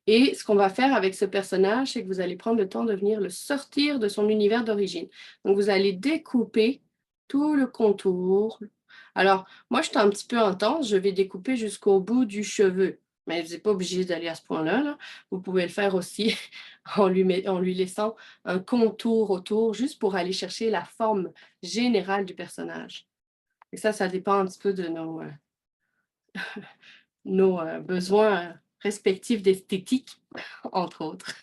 Et ce qu'on va faire avec ce personnage, c'est que vous allez prendre le temps de venir le sortir de son univers d'origine. Donc, vous allez découper tout le contour. Alors, moi, je suis un petit peu intense, je vais découper jusqu'au bout du cheveu. Mais vous n'êtes pas obligé d'aller à ce point-là. Là. Vous pouvez le faire aussi en lui laissant un contour autour, juste pour aller chercher la forme générale du personnage. Et ça dépend un petit peu de nos besoins respectifs d'esthétique, entre autres,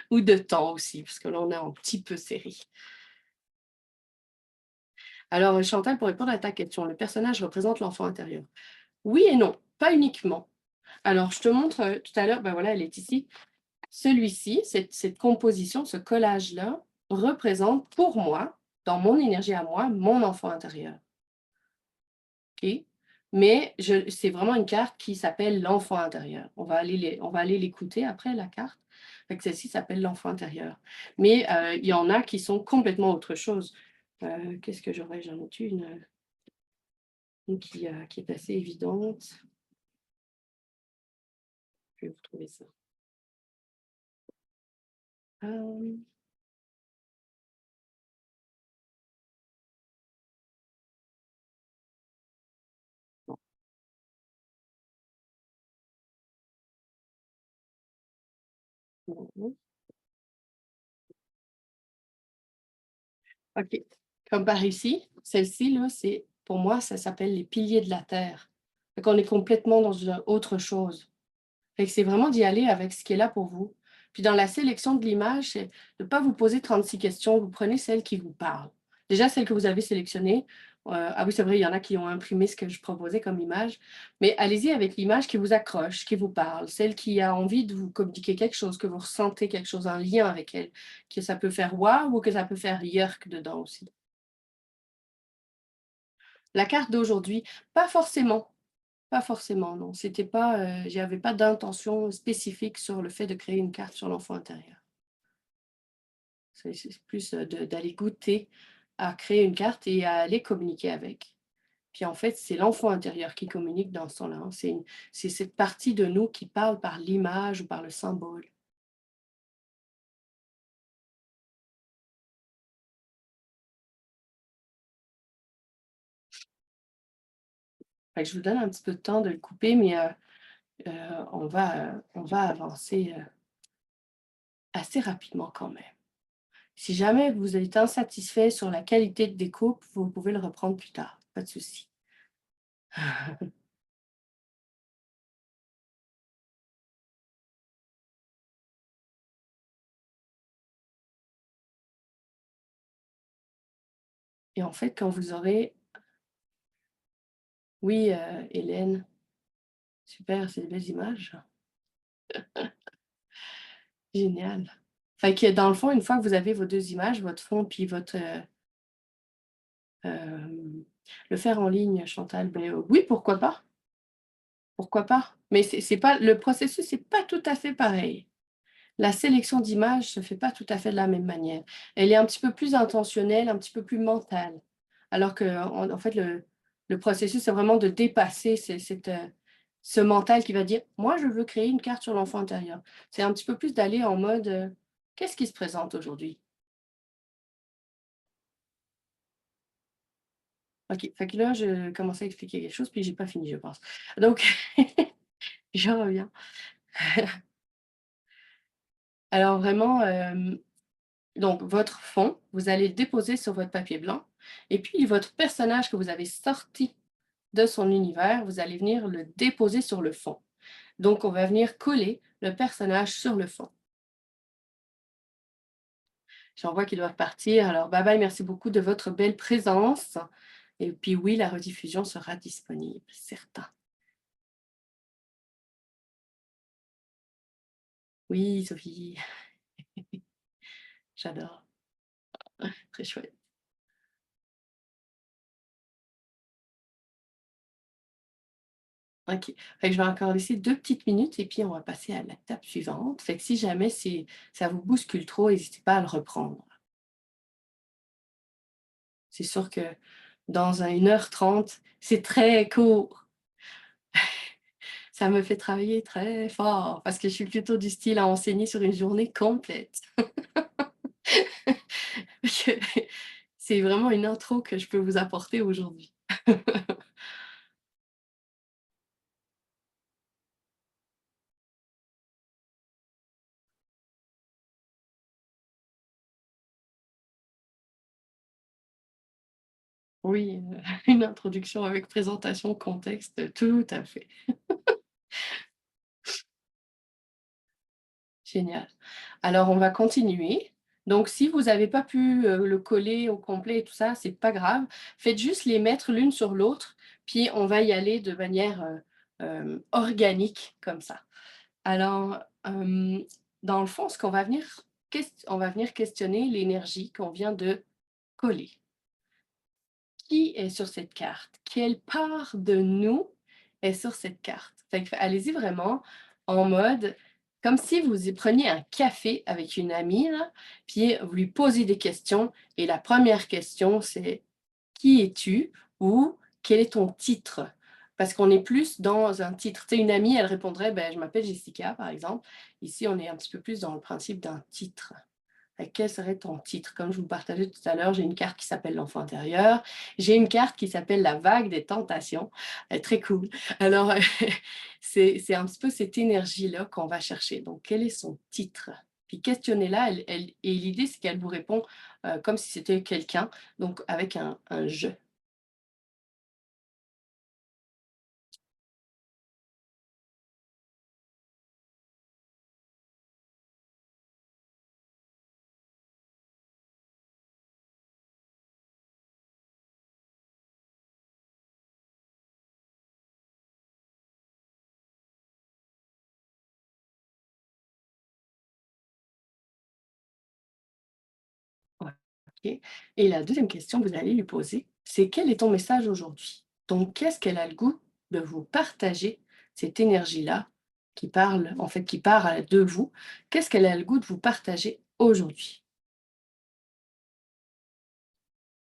ou de temps aussi, parce que là, on est un petit peu serré. Alors, Chantal, pour répondre à ta question, le personnage représente l'enfant intérieur. Oui et non, pas uniquement. Alors, je te montre tout à l'heure, ben voilà, elle est ici. Celui-ci, cette composition, ce collage-là, représente pour moi, dans mon énergie à moi, mon enfant intérieur. OK? Mais c'est vraiment une carte qui s'appelle l'enfant intérieur. On va aller l'écouter après, la carte. Celle-ci s'appelle l'enfant intérieur. Mais il y en a qui sont complètement autre chose. Qu'est-ce que j'aurais? J'en ai une qui est assez évidente. Je vais vous trouver ça. Euh, non. OK. Comme par ici, celle-ci, là, c'est, pour moi, ça s'appelle les piliers de la terre. Fait qu'on est complètement dans une autre chose. Fait que c'est vraiment d'y aller avec ce qui est là pour vous. Puis dans la sélection de l'image, c'est de ne pas vous poser 36 questions, vous prenez celle qui vous parle. Déjà, celle que vous avez sélectionnée, ah oui, c'est vrai, il y en a qui ont imprimé ce que je proposais comme image, mais allez-y avec l'image qui vous accroche, qui vous parle, celle qui a envie de vous communiquer quelque chose, que vous ressentez quelque chose, un lien avec elle, que ça peut faire waouh ou que ça peut faire yerk dedans aussi. La carte d'aujourd'hui, pas forcément. Pas forcément, non. C'était pas, j'avais pas d'intention spécifique sur le fait de créer une carte sur l'enfant intérieur. C'est plus d'aller goûter à créer une carte et à aller communiquer avec. Puis en fait, c'est l'enfant intérieur qui communique dans ce temps-là. Hein. C'est cette partie de nous qui parle par l'image ou par le symbole. Fait que je vous donne un petit peu de temps de le couper, mais on va avancer assez rapidement quand même. Si jamais vous êtes insatisfait sur la qualité de découpe, vous pouvez le reprendre plus tard, pas de souci. Et en fait, quand vous aurez... Oui, Hélène, super, c'est des belles images. Génial. Fait que dans le fond, une fois que vous avez vos deux images, votre fond puis votre... le faire en ligne, Chantal, ben, oui, pourquoi pas? Pourquoi pas? Mais c'est pas, le processus n'est pas tout à fait pareil. La sélection d'images ne se fait pas tout à fait de la même manière. Elle est un petit peu plus intentionnelle, un petit peu plus mentale. Alors que, en fait, le processus, c'est vraiment de dépasser ce mental qui va dire « Moi, je veux créer une carte sur l'enfant intérieur ». C'est un petit peu plus d'aller en mode qu'est-ce qui se présente aujourd'hui? OK, fait que là, je commençais à expliquer quelque chose, puis j'ai pas fini, je pense. Donc, je reviens. Alors vraiment, donc votre fond, vous allez le déposer sur votre papier blanc, et puis votre personnage que vous avez sorti de son univers, vous allez venir le déposer sur le fond. Donc, on va venir coller le personnage sur le fond. J'en vois qu'ils doivent partir. Alors, bye bye, merci beaucoup de votre belle présence. Et puis oui, la rediffusion sera disponible, certain. Oui, Sophie. J'adore. Très chouette. OK. Fait que je vais encore laisser 2 petites minutes et puis on va passer à l'étape suivante. Fait que si jamais ça vous bouscule trop, n'hésitez pas à le reprendre. C'est sûr que dans 1h30, c'est très court. Ça me fait travailler très fort parce que je suis plutôt du style à enseigner sur une journée complète. C'est vraiment une intro que je peux vous apporter aujourd'hui. Oui, une introduction avec présentation, contexte, tout à fait. Génial. Alors, on va continuer. Donc, si vous n'avez pas pu le coller au complet et tout ça, c'est pas grave. Faites juste les mettre l'une sur l'autre, puis on va y aller de manière organique, comme ça. Alors, dans le fond, ce qu'on va venir, on va venir questionner l'énergie qu'on vient de coller. Qui est sur cette carte? Quelle part de nous est sur cette carte? Allez-y vraiment en mode comme si vous preniez un café avec une amie, là, puis vous lui posez des questions. Et la première question, c'est « Qui es-tu » ou « Quel est ton titre ?» Parce qu'on est plus dans un titre. Tu sais, une amie, elle répondrait ben, « Je m'appelle Jessica », par exemple. Ici, on est un petit peu plus dans le principe d'un titre. Quel serait ton titre? Comme je vous partageais tout à l'heure, j'ai une carte qui s'appelle l'enfant intérieur. J'ai une carte qui s'appelle la vague des tentations. Très cool. Alors, c'est un petit peu cette énergie-là qu'on va chercher. Donc, quel est son titre? Puis questionnez-la, et l'idée, c'est qu'elle vous répond comme si c'était quelqu'un, donc avec un je. OK. Et la deuxième question que vous allez lui poser, c'est quel est ton message aujourd'hui? Donc, qu'est-ce qu'elle a le goût de vous partager, cette énergie-là, qui parle, en fait, qui part de vous? Qu'est-ce qu'elle a le goût de vous partager aujourd'hui?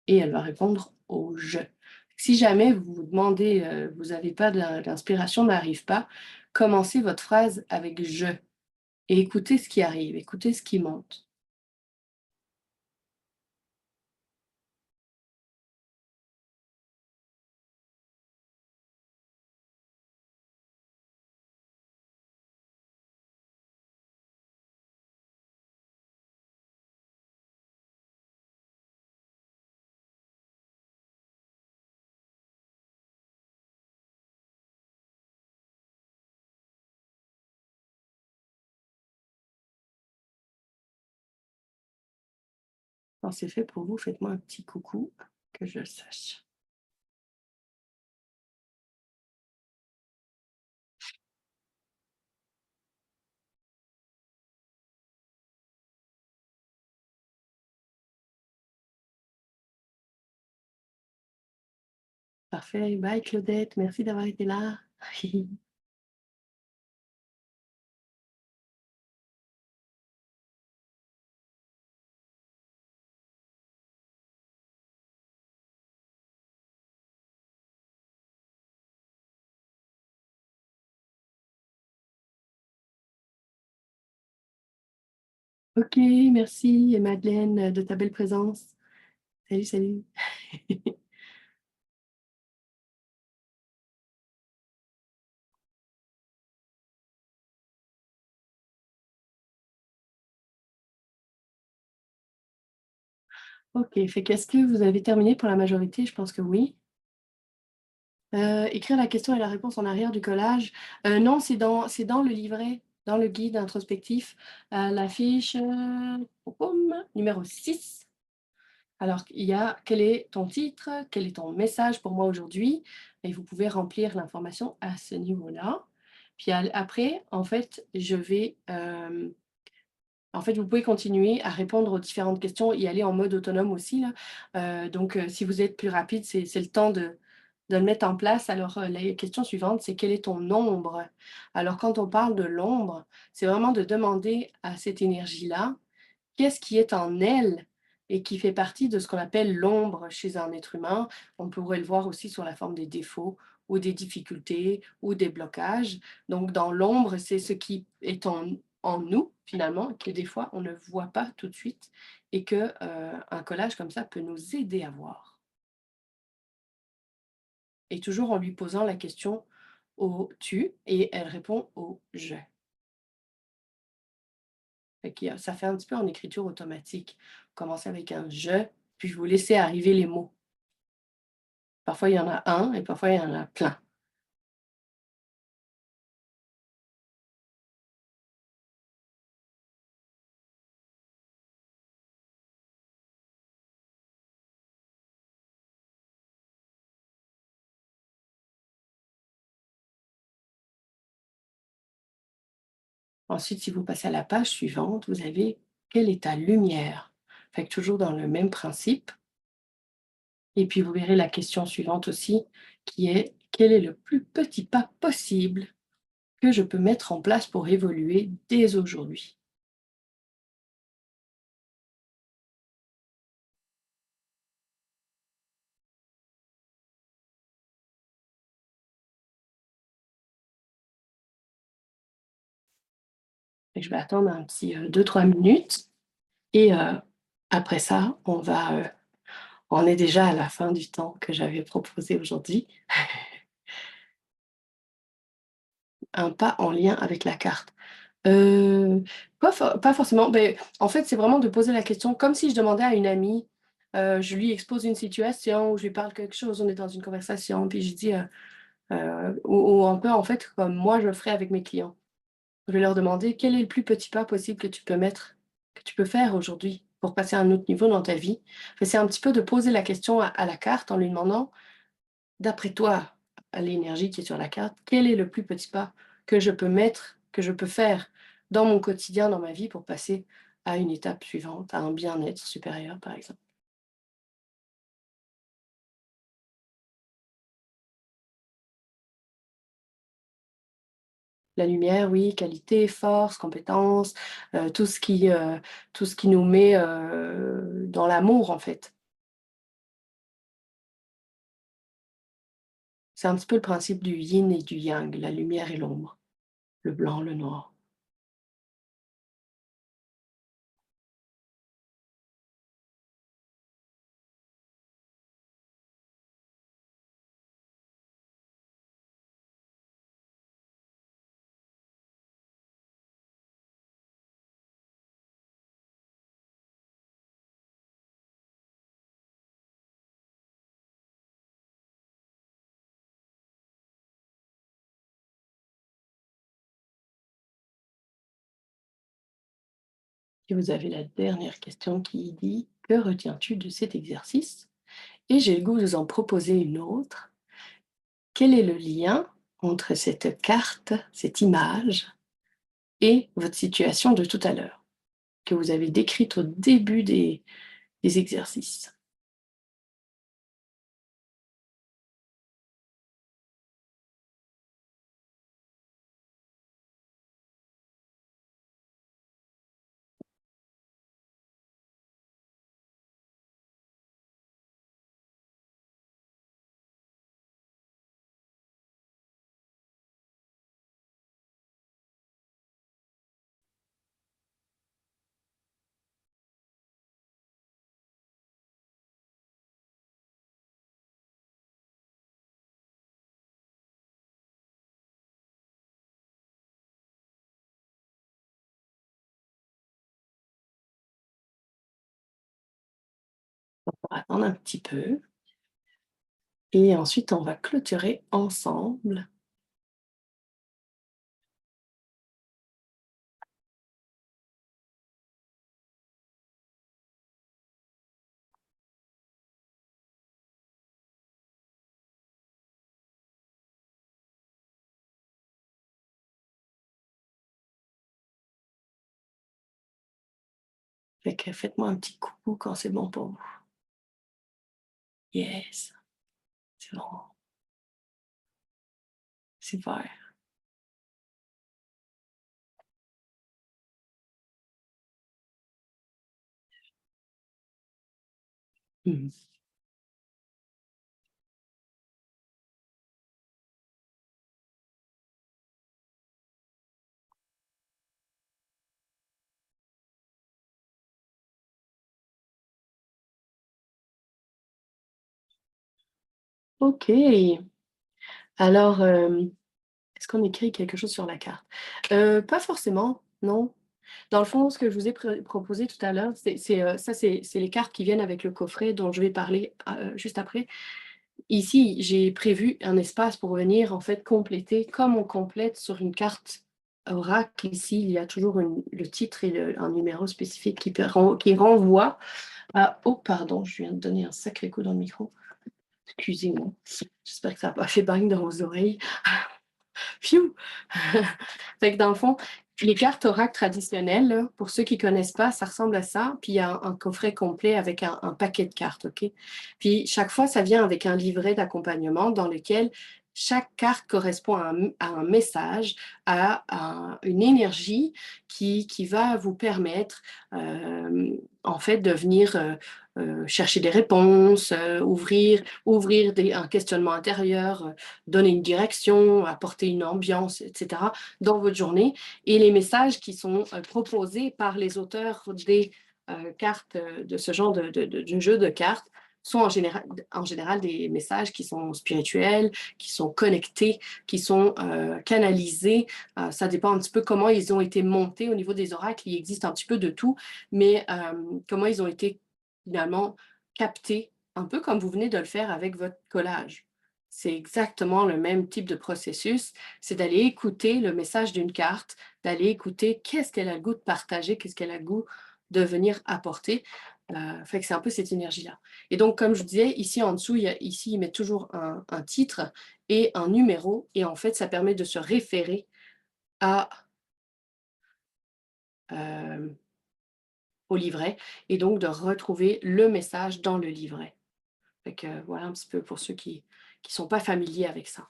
Et elle va répondre au je. Si jamais vous vous demandez, vous n'avez pas l'inspiration n'arrive pas, commencez votre phrase avec je et écoutez ce qui arrive, écoutez ce qui monte. Quand c'est fait pour vous, faites-moi un petit coucou, que je le sache. Parfait. Bye Claudette, merci d'avoir été là. OK, merci Madeleine de ta belle présence. Salut, salut. OK, fait qu'est-ce que vous avez terminé pour la majorité? Je pense que oui. Écrire la question et la réponse en arrière du collage. Non, c'est dans le livret, dans le guide introspectif, la fiche, numéro 6. Alors, il y a quel est ton titre? Quel est ton message pour moi aujourd'hui? Et vous pouvez remplir l'information à ce niveau-là. Puis après, en fait, vous pouvez continuer à répondre aux différentes questions, y aller en mode autonome aussi là. Donc, si vous êtes plus rapide, c'est le temps de le mettre en place. Alors, la question suivante, c'est quel est ton ombre? Alors, quand on parle de l'ombre, c'est vraiment de demander à cette énergie-là, qu'est-ce qui est en elle et qui fait partie de ce qu'on appelle l'ombre chez un être humain? On pourrait le voir aussi sous la forme des défauts ou des difficultés ou des blocages. Donc, dans l'ombre, c'est ce qui est en nous, finalement, que des fois, on ne voit pas tout de suite et que un collage comme ça peut nous aider à voir. Et toujours en lui posant la question au tu et elle répond au je. Ça fait un petit peu en écriture automatique. Commencez avec un je, puis vous laissez arriver les mots. Parfois, il y en a un et parfois, il y en a plein. Ensuite, si vous passez à la page suivante, vous avez quelle est ta lumière? Fait que toujours dans le même principe. Et puis, vous verrez la question suivante aussi, qui est quel est le plus petit pas possible que je peux mettre en place pour évoluer dès aujourd'hui? Fait que je vais attendre un petit 2-3 minutes. Et après ça, on est déjà à la fin du temps que j'avais proposé aujourd'hui. Un pas en lien avec la carte. Pas forcément. En fait, c'est vraiment de poser la question comme si je demandais à une amie, je lui expose une situation ou je lui parle quelque chose, on est dans une conversation, puis je dis, ou un peu en fait comme moi je le ferais avec mes clients. Je vais leur demander quel est le plus petit pas possible que tu peux mettre, que tu peux faire aujourd'hui pour passer à un autre niveau dans ta vie. C'est un petit peu de poser la question à la carte en lui demandant, d'après toi, à l'énergie qui est sur la carte, quel est le plus petit pas que je peux mettre, que je peux faire dans mon quotidien, dans ma vie, pour passer à une étape suivante, à un bien-être supérieur, par exemple. La lumière, oui, qualité, force, compétence, tout ce qui nous met dans l'amour, en fait. C'est un petit peu le principe du yin et du yang, la lumière et l'ombre, le blanc, le noir. Et vous avez la dernière question qui dit « Que retiens-tu de cet exercice ?» Et j'ai le goût de vous en proposer une autre. Quel est le lien entre cette carte, cette image, et votre situation de tout à l'heure, que vous avez décrite au début des exercices? On va attendre un petit peu. Et ensuite, on va clôturer ensemble. Fait que faites-moi un petit coucou quand c'est bon pour vous. Yes, c'est bon. Super. Mhm. Ok. Alors, est-ce qu'on écrit quelque chose sur la carte? Pas forcément, non. Dans le fond, ce que je vous ai proposé tout à l'heure, c'est les cartes qui viennent avec le coffret dont je vais parler juste après. Ici, j'ai prévu un espace pour venir en fait compléter, comme on complète sur une carte oracle. Ici, il y a toujours le titre et un numéro spécifique qui renvoie à... Oh, pardon, je viens de donner un sacré coup dans le micro. Excusez-moi. J'espère que ça n'a pas fait bang dans vos oreilles. Pfiou! Fait que dans le fond, les cartes oracle traditionnelles, là, pour ceux qui ne connaissent pas, ça ressemble à ça. Puis il y a un coffret complet avec un paquet de cartes, OK? Puis chaque fois, ça vient avec un livret d'accompagnement dans lequel chaque carte correspond à un message, à une énergie qui va vous permettre, en fait, de venir chercher des réponses, ouvrir un questionnement intérieur, donner une direction, apporter une ambiance, etc., dans votre journée. Et les messages qui sont proposés par les auteurs des cartes, de ce genre de jeu de cartes, sont en général des messages qui sont spirituels, qui sont connectés, qui sont canalisés. Ça dépend un petit peu comment ils ont été montés au niveau des oracles. Il existe un petit peu de tout, mais comment ils ont été finalement captés, un peu comme vous venez de le faire avec votre collage. C'est exactement le même type de processus. C'est d'aller écouter le message d'une carte, d'aller écouter qu'est-ce qu'elle a le goût de partager, qu'est-ce qu'elle a le goût de venir apporter. Fait que c'est un peu cette énergie-là. Et donc, comme je disais, ici en dessous, ici, il met toujours un titre et un numéro. Et en fait, ça permet de se référer au livret et donc de retrouver le message dans le livret. Fait que voilà un petit peu pour ceux qui ne sont pas familiers avec ça.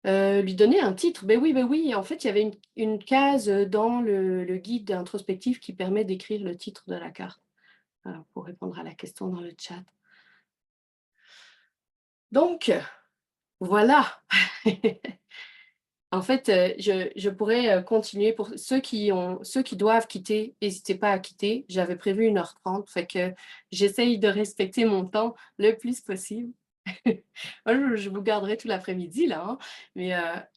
Lui donner un titre, ben oui, en fait, il y avait une case dans le guide introspectif qui permet d'écrire le titre de la carte, pour répondre à la question dans le chat. Donc, voilà. En fait, je pourrais continuer. Pour ceux qui doivent quitter, n'hésitez pas à quitter. J'avais prévu 1h30, fait que j'essaye de respecter mon temps le plus possible. Moi, je vous garderai tout l'après-midi, là. Hein. Mais,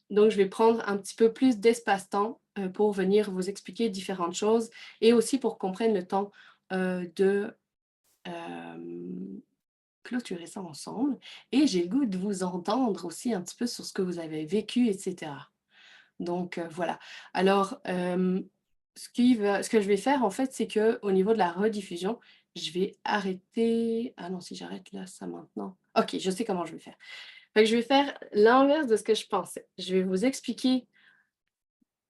donc, je vais prendre un petit peu plus d'espace-temps pour venir vous expliquer différentes choses et aussi pour qu'on prenne le temps de clôturer ça ensemble. Et j'ai le goût de vous entendre aussi un petit peu sur ce que vous avez vécu, etc. Donc, voilà. Alors, ce que je vais faire, en fait, c'est qu'au niveau de la rediffusion, je vais arrêter... Ah non, si j'arrête là, ça maintenant... OK, je sais comment je vais faire. Fait que je vais faire l'inverse de ce que je pensais. Je vais vous expliquer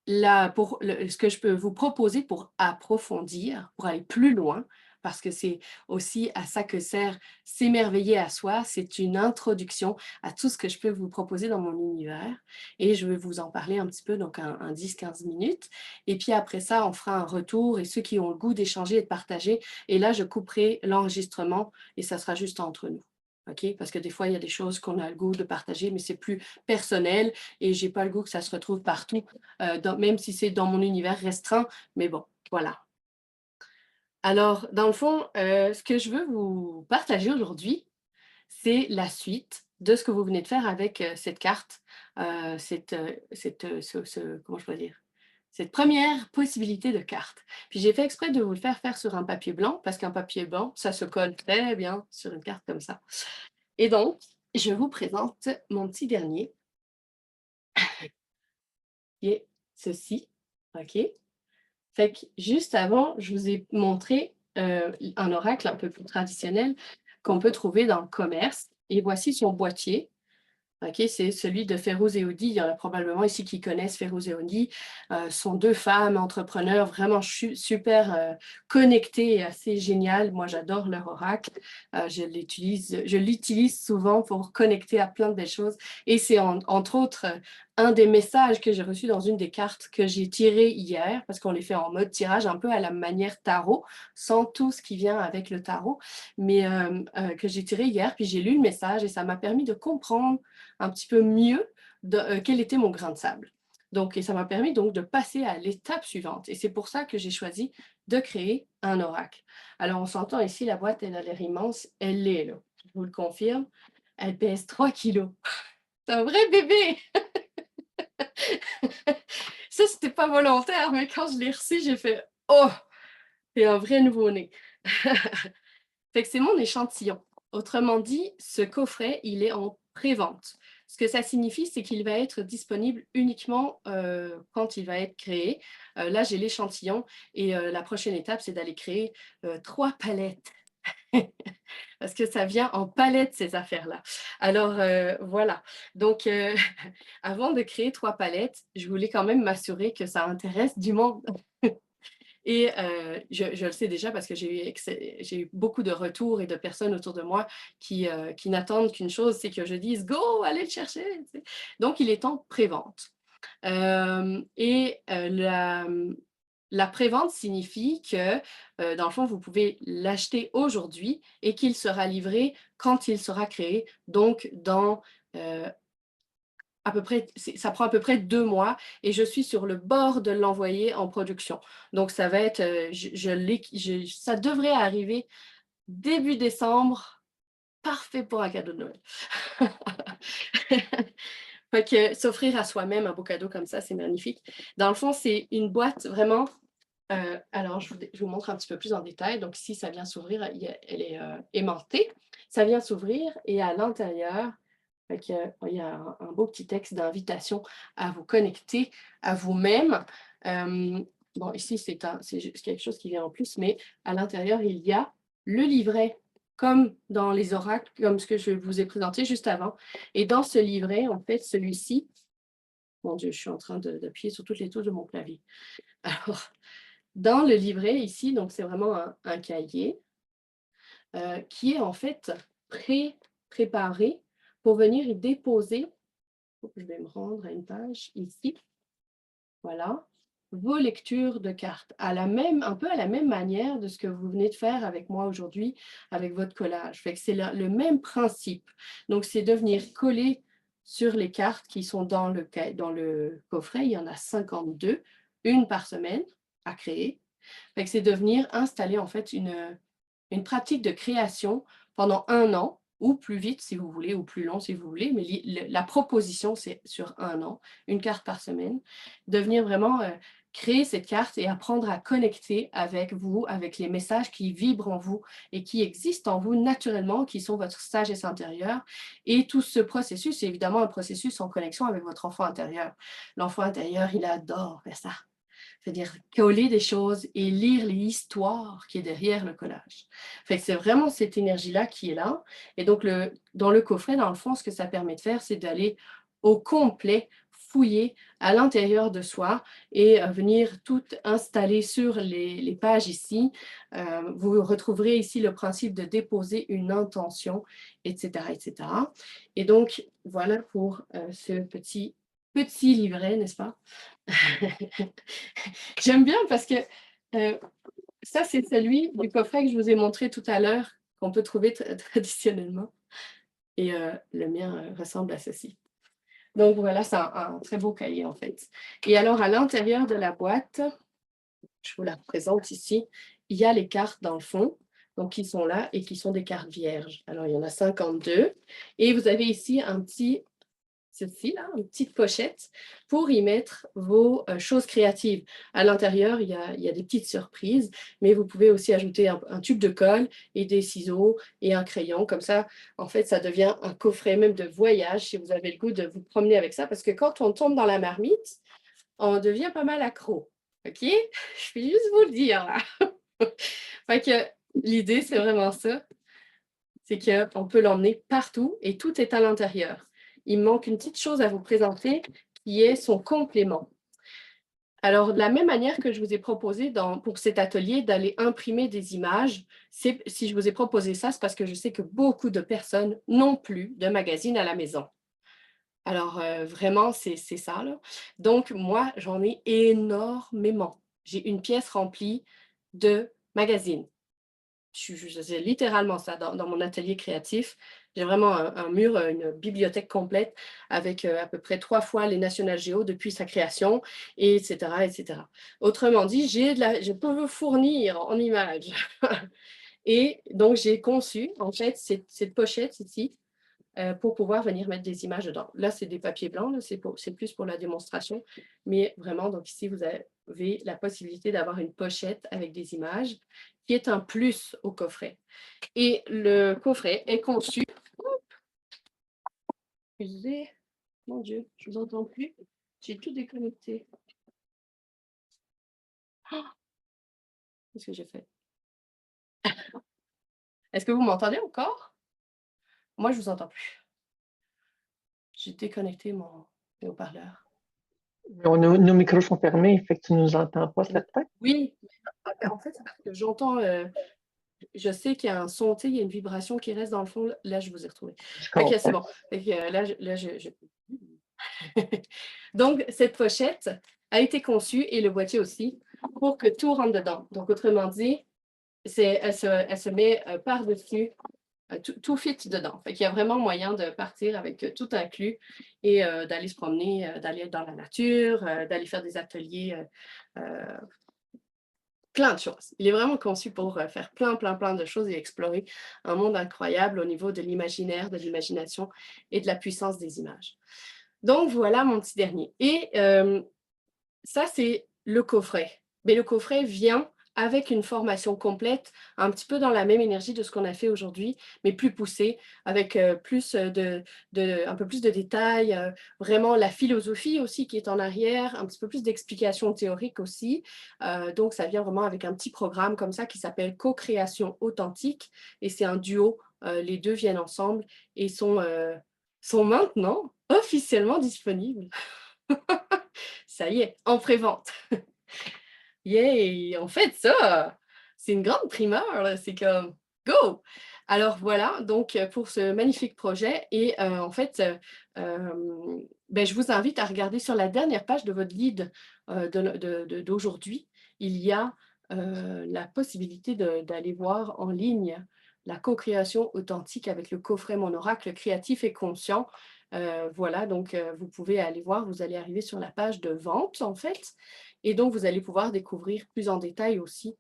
ce que je peux vous proposer pour approfondir, pour aller plus loin, parce que c'est aussi à ça que sert s'émerveiller à soi. C'est une introduction à tout ce que je peux vous proposer dans mon univers. Et je vais vous en parler un petit peu, donc un 10-15 minutes. Et puis après ça, on fera un retour et ceux qui ont le goût d'échanger et de partager. Et là, je couperai l'enregistrement et ça sera juste entre nous. OK? Parce que des fois, il y a des choses qu'on a le goût de partager, mais c'est plus personnel et je n'ai pas le goût que ça se retrouve partout, même si c'est dans mon univers restreint. Mais bon, voilà. Alors, dans le fond, ce que je veux vous partager aujourd'hui, c'est la suite de ce que vous venez de faire avec cette carte, comment je peux dire, cette première possibilité de carte. Puis j'ai fait exprès de vous le faire sur un papier blanc, parce qu'un papier blanc, ça se colle très bien sur une carte comme ça. Et donc, je vous présente mon petit dernier, qui est ceci, OK? Fait que juste avant, je vous ai montré un oracle un peu plus traditionnel qu'on peut trouver dans le commerce. Et voici son boîtier. Okay, c'est celui de Férouz et Audi. Il y en a probablement ici qui connaissent Férouz et Audi. Sont deux femmes entrepreneurs vraiment super connectées et assez géniales. Moi, j'adore leur oracle. Je l'utilise souvent pour connecter à plein de belles choses. Et c'est entre autres un des messages que j'ai reçus dans une des cartes que j'ai tirées hier, parce qu'on les fait en mode tirage, un peu à la manière tarot, sans tout ce qui vient avec le tarot, mais que j'ai tiré hier. Puis j'ai lu le message et ça m'a permis de comprendre un petit peu mieux quel était mon grain de sable. Donc, et ça m'a permis donc de passer à l'étape suivante. Et c'est pour ça que j'ai choisi de créer un oracle. Alors, on s'entend ici, la boîte, elle a l'air immense. Elle l'est, là. Je vous le confirme. Elle pèse 3 kilos. C'est un vrai bébé! Ça, c'était pas volontaire, mais quand je l'ai reçu, j'ai fait « Oh! C'est un vrai nouveau-né! » Fait que c'est mon échantillon. Autrement dit, ce coffret, il est en pré-vente. Ce que ça signifie, c'est qu'il va être disponible uniquement quand il va être créé. Là, j'ai l'échantillon et la prochaine étape, c'est d'aller créer 3 palettes. Parce que ça vient en palette, ces affaires-là. Alors, voilà. Donc, avant de créer 3 palettes, je voulais quand même m'assurer que ça intéresse du monde. Et je le sais déjà parce que j'ai eu beaucoup de retours et de personnes autour de moi qui n'attendent qu'une chose, c'est que je dise « Go, allez le chercher !» Donc, il est en pré-vente. La pré-vente signifie que, dans le fond, vous pouvez l'acheter aujourd'hui et qu'il sera livré quand il sera créé, donc dans ça prend à peu près 2 mois et je suis sur le bord de l'envoyer en production. Donc, ça va être, ça devrait arriver début décembre, parfait pour un cadeau de Noël. Fait que s'offrir à soi-même un beau cadeau comme ça, c'est magnifique. Dans le fond, c'est une boîte vraiment. Alors, je vous montre un petit peu plus en détail. Donc, ici, ça vient s'ouvrir, elle est aimantée. Ça vient s'ouvrir et à l'intérieur, il y a un beau petit texte d'invitation à vous connecter à vous-même. Bon, ici, c'est quelque chose qui vient en plus, mais à l'intérieur, il y a le livret, comme dans les oracles, comme ce que je vous ai présenté juste avant. Et dans ce livret, en fait, celui-ci, mon Dieu, je suis en train d'appuyer sur toutes les touches de mon clavier. Alors, dans le livret ici, donc c'est vraiment un cahier qui est en fait préparé pour venir y déposer. Je vais me rendre à une page ici. Voilà. Vos lectures de cartes, un peu à la même manière de ce que vous venez de faire avec moi aujourd'hui, avec votre collage. Fait que c'est le même principe. Donc, c'est de venir coller sur les cartes qui sont dans le coffret. Il y en a 52, une par semaine à créer. Fait que c'est de venir installer en fait une pratique de création pendant 1 an, ou plus vite si vous voulez, ou plus long si vous voulez, mais la proposition, c'est sur 1 an, une carte par semaine, de venir vraiment créer cette carte et apprendre à connecter avec vous, avec les messages qui vibrent en vous et qui existent en vous naturellement, qui sont votre sagesse intérieure. Et tout ce processus, c'est évidemment un processus en connexion avec votre enfant intérieur. L'enfant intérieur, il adore faire ça. C'est-à-dire coller des choses et lire l'histoire qui est derrière le collage. Fait que c'est vraiment cette énergie-là qui est là. Et donc, dans le coffret, dans le fond, ce que ça permet de faire, c'est d'aller au complet fouiller à l'intérieur de soi et venir tout installer sur les pages ici. Vous retrouverez ici le principe de déposer une intention, etc., etc. Et donc, voilà pour ce petit livret, n'est-ce pas? J'aime bien parce que ça, c'est celui du coffret que je vous ai montré tout à l'heure, qu'on peut trouver traditionnellement. Et le mien ressemble à ceci. Donc voilà, c'est un très beau cahier en fait. Et alors, à l'intérieur de la boîte, je vous la présente ici, il y a les cartes dans le fond, donc qui sont là et qui sont des cartes vierges. Alors, il y en a 52. Et vous avez ici ceci, là, une petite pochette pour y mettre vos choses créatives. À l'intérieur, il y a des petites surprises, mais vous pouvez aussi ajouter un tube de colle et des ciseaux et un crayon. Comme ça, en fait, ça devient un coffret même de voyage si vous avez le goût de vous promener avec ça. Parce que quand on tombe dans la marmite, on devient pas mal accro. OK? Je vais juste vous le dire, là. Fait que l'idée, c'est vraiment ça. C'est qu'on peut l'emmener partout et tout est à l'intérieur. Il manque une petite chose à vous présenter qui est son complément. Alors, de la même manière que je vous ai proposé pour cet atelier d'aller imprimer des images, si je vous ai proposé ça, c'est parce que je sais que beaucoup de personnes n'ont plus de magazine à la maison. Alors, vraiment, c'est ça, là. Donc, moi, j'en ai énormément. J'ai une pièce remplie de magazines. C'est littéralement ça dans mon atelier créatif. J'ai vraiment un mur, une bibliothèque complète avec à peu près 3 fois les National Geo depuis sa création, et etc., etc. Autrement dit, je peux vous fournir en images. Et donc, j'ai conçu, en fait, cette pochette ici pour pouvoir venir mettre des images dedans. Là, c'est des papiers blancs, c'est plus pour la démonstration. Mais vraiment, donc ici, vous avez la possibilité d'avoir une pochette avec des images qui est un plus au coffret. Et le coffret est conçu... Excusez, mon Dieu, je ne vous entends plus. J'ai tout déconnecté. Qu'est-ce que j'ai fait? Est-ce que vous m'entendez encore? Moi, je ne vous entends plus. J'ai déconnecté mon haut-parleur. Nos micros sont fermés, fait que tu ne nous entends pas, certain? Oui, en fait, c'est parce que j'entends... je sais qu'il y a un son, il y a une vibration qui reste dans le fond. Là, je vous ai retrouvé. OK, c'est bon. Donc, cette pochette a été conçue, et le boîtier aussi, pour que tout rentre dedans. Donc, autrement dit, elle se met par-dessus tout fit dedans. Fait qu'il y a vraiment moyen de partir avec tout inclus et d'aller se promener, d'aller dans la nature, d'aller faire des ateliers, plein de choses. Il est vraiment conçu pour faire plein de choses et explorer un monde incroyable au niveau de l'imaginaire, de l'imagination et de la puissance des images. Donc voilà mon petit dernier. Et ça, c'est le coffret. Mais le coffret vient avec une formation complète, un petit peu dans la même énergie de ce qu'on a fait aujourd'hui, mais plus poussée, avec un peu plus de détails, vraiment la philosophie aussi qui est en arrière, un petit peu plus d'explications théoriques aussi. Donc, ça vient vraiment avec un petit programme comme ça qui s'appelle Co-création authentique, et c'est un duo. Les deux viennent ensemble et sont maintenant officiellement disponibles. Ça y est, en pré-vente. Yay! En fait, ça, c'est une grande primeur, là. C'est comme go! Alors voilà, donc pour ce magnifique projet. Et en fait, je vous invite à regarder sur la dernière page de votre guide d'aujourd'hui. Il y a la possibilité d'aller voir en ligne la co-création authentique avec le coffret Mon Oracle créatif et conscient. Voilà, donc vous pouvez aller voir, vous allez arriver sur la page de vente en fait. Et donc, vous allez pouvoir découvrir plus en détail aussi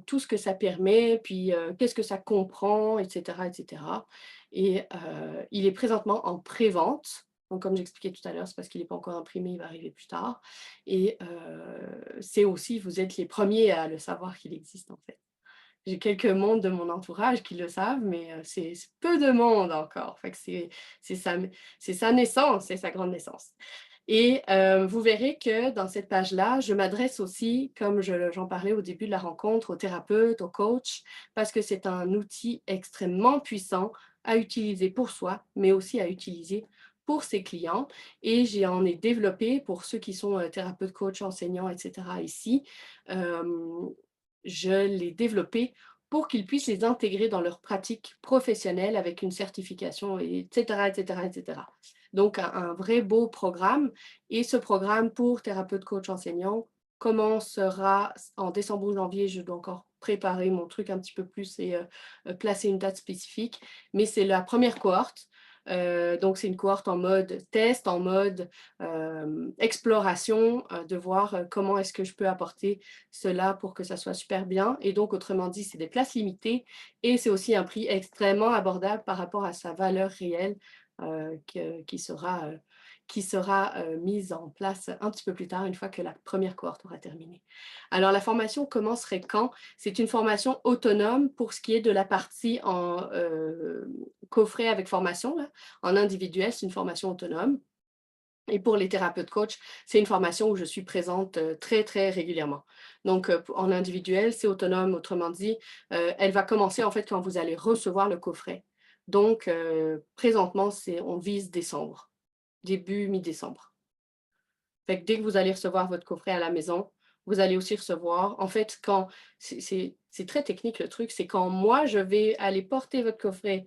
tout ce que ça permet, puis qu'est-ce que ça comprend, etc. etc. Et il est présentement en pré-vente. Donc, comme j'expliquais tout à l'heure, c'est parce qu'il n'est pas encore imprimé, il va arriver plus tard. Et c'est aussi, vous êtes les premiers à le savoir qu'il existe en fait. J'ai quelques membres de mon entourage qui le savent, mais c'est peu de monde encore. Fait que c'est sa naissance, c'est sa grande naissance. Et vous verrez que dans cette page-là, je m'adresse aussi, comme j'en parlais au début de la rencontre, aux thérapeutes, aux coachs, parce que c'est un outil extrêmement puissant à utiliser pour soi, mais aussi à utiliser pour ses clients. Et j'en ai développé pour ceux qui sont thérapeutes, coachs, enseignants, etc. ici. Je l'ai développé pour qu'ils puissent les intégrer dans leur pratique professionnelle avec une certification, etc., etc., etc. Donc, un vrai beau programme. Et ce programme pour thérapeute, coach, enseignant commencera en décembre ou janvier. Je dois encore préparer mon truc un petit peu plus et placer une date spécifique. Mais c'est la première cohorte. Donc, c'est une cohorte en mode test, en mode exploration, de voir comment est-ce que je peux apporter cela pour que ça soit super bien. Et donc, autrement dit, c'est des places limitées et c'est aussi un prix extrêmement abordable par rapport à sa valeur réelle qui sera mise en place un petit peu plus tard, une fois que la première cohorte aura terminé. Alors, la formation commencerait quand? C'est une formation autonome pour ce qui est de la partie en coffret avec formation. Là. En individuel, c'est une formation autonome. Et pour les thérapeutes coach, c'est une formation où je suis présente très, très régulièrement. Donc, en individuel, c'est autonome. Autrement dit, elle va commencer en fait quand vous allez recevoir le coffret. Donc, présentement, on vise décembre, début mi-décembre. Fait que dès que vous allez recevoir votre coffret à la maison, vous allez aussi recevoir, en fait, quand c'est très technique le truc, c'est quand moi, je vais aller porter votre coffret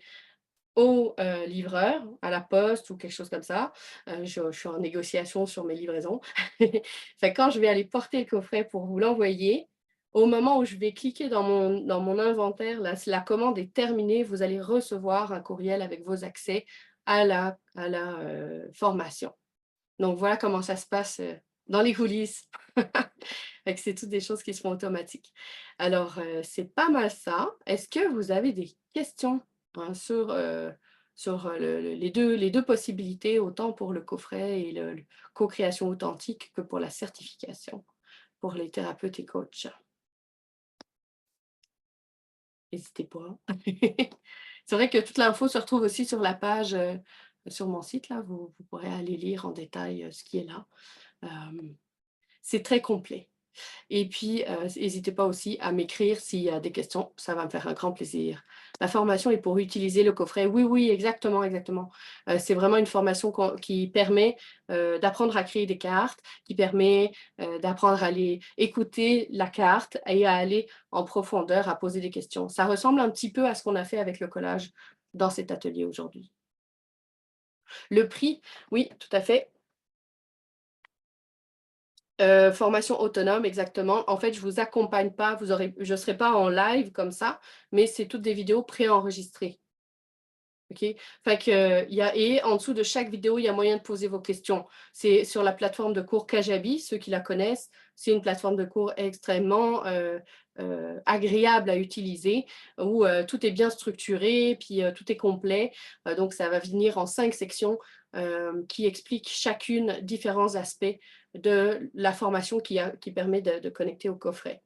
au livreur, à la poste ou quelque chose comme ça. Je suis en négociation sur mes livraisons. Fait que quand je vais aller porter le coffret pour vous l'envoyer, au moment où je vais cliquer dans mon inventaire, la commande est terminée, vous allez recevoir un courriel avec vos accès à la formation. Donc, voilà comment ça se passe dans les coulisses. Fait que c'est toutes des choses qui se font automatiques. Alors, c'est pas mal ça. Est-ce que vous avez des questions sur les deux possibilités, autant pour le coffret et le co-création authentique que pour la certification pour les thérapeutes et coachs? N'hésitez pas. C'est vrai que toute l'info se retrouve aussi sur la page, sur mon site. Là, vous pourrez aller lire en détail ce qui est là. C'est très complet. Et puis, n'hésitez pas aussi à m'écrire s'il y a des questions, ça va me faire un grand plaisir. La formation est pour utiliser le coffret. Oui, oui, exactement, exactement. C'est vraiment une formation qui permet d'apprendre à créer des cartes, qui permet d'apprendre à aller écouter la carte et à aller en profondeur, à poser des questions. Ça ressemble un petit peu à ce qu'on a fait avec le collage dans cet atelier aujourd'hui. Le prix, oui, tout à fait. Formation autonome, exactement. En fait, je ne vous accompagne pas, je ne serai pas en live comme ça, mais c'est toutes des vidéos préenregistrées. OK? Fait que, et en dessous de chaque vidéo, il y a moyen de poser vos questions. C'est sur la plateforme de cours Kajabi, ceux qui la connaissent. C'est une plateforme de cours extrêmement agréable à utiliser, où tout est bien structuré, puis tout est complet. Donc, ça va venir en 5 sections qui expliquent chacune différents aspects de la formation qui permet de connecter au coffret.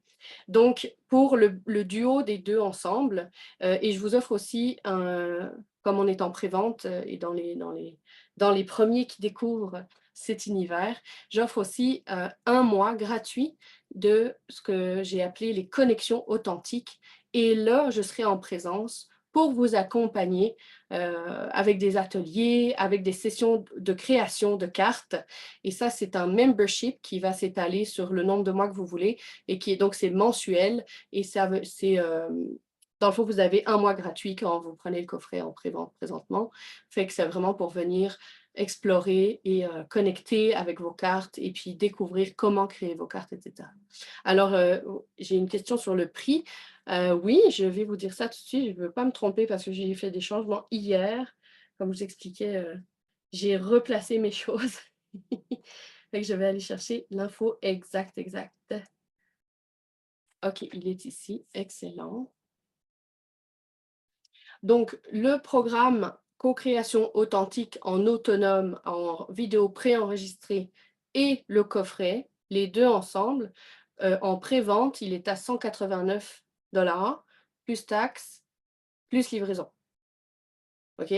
Donc, pour le duo des deux ensemble, et je vous offre aussi, comme on est en pré-vente et dans les premiers qui découvrent cet univers, j'offre aussi 1 mois gratuit de ce que j'ai appelé les connexions authentiques. Et là, je serai en présence pour vous accompagner avec des ateliers, avec des sessions de création de cartes. Et ça, c'est un membership qui va s'étaler sur le nombre de mois que vous voulez et qui est donc c'est mensuel. Et ça, c'est dans le fond, vous avez 1 mois gratuit quand vous prenez le coffret en pré-vente présentement. Fait que c'est vraiment pour venir explorer et connecter avec vos cartes et puis découvrir comment créer vos cartes, etc. Alors, j'ai une question sur le prix. Oui, je vais vous dire ça tout de suite. Je ne veux pas me tromper parce que j'ai fait des changements hier. Comme je vous expliquais, j'ai replacé mes choses. Fait que je vais aller chercher l'info exacte. OK, il est ici. Excellent. Donc, le programme co-création authentique en autonome, en vidéo préenregistrée et le coffret, les deux ensemble, en pré-vente, il est à 189 $, plus taxes, plus livraison. OK?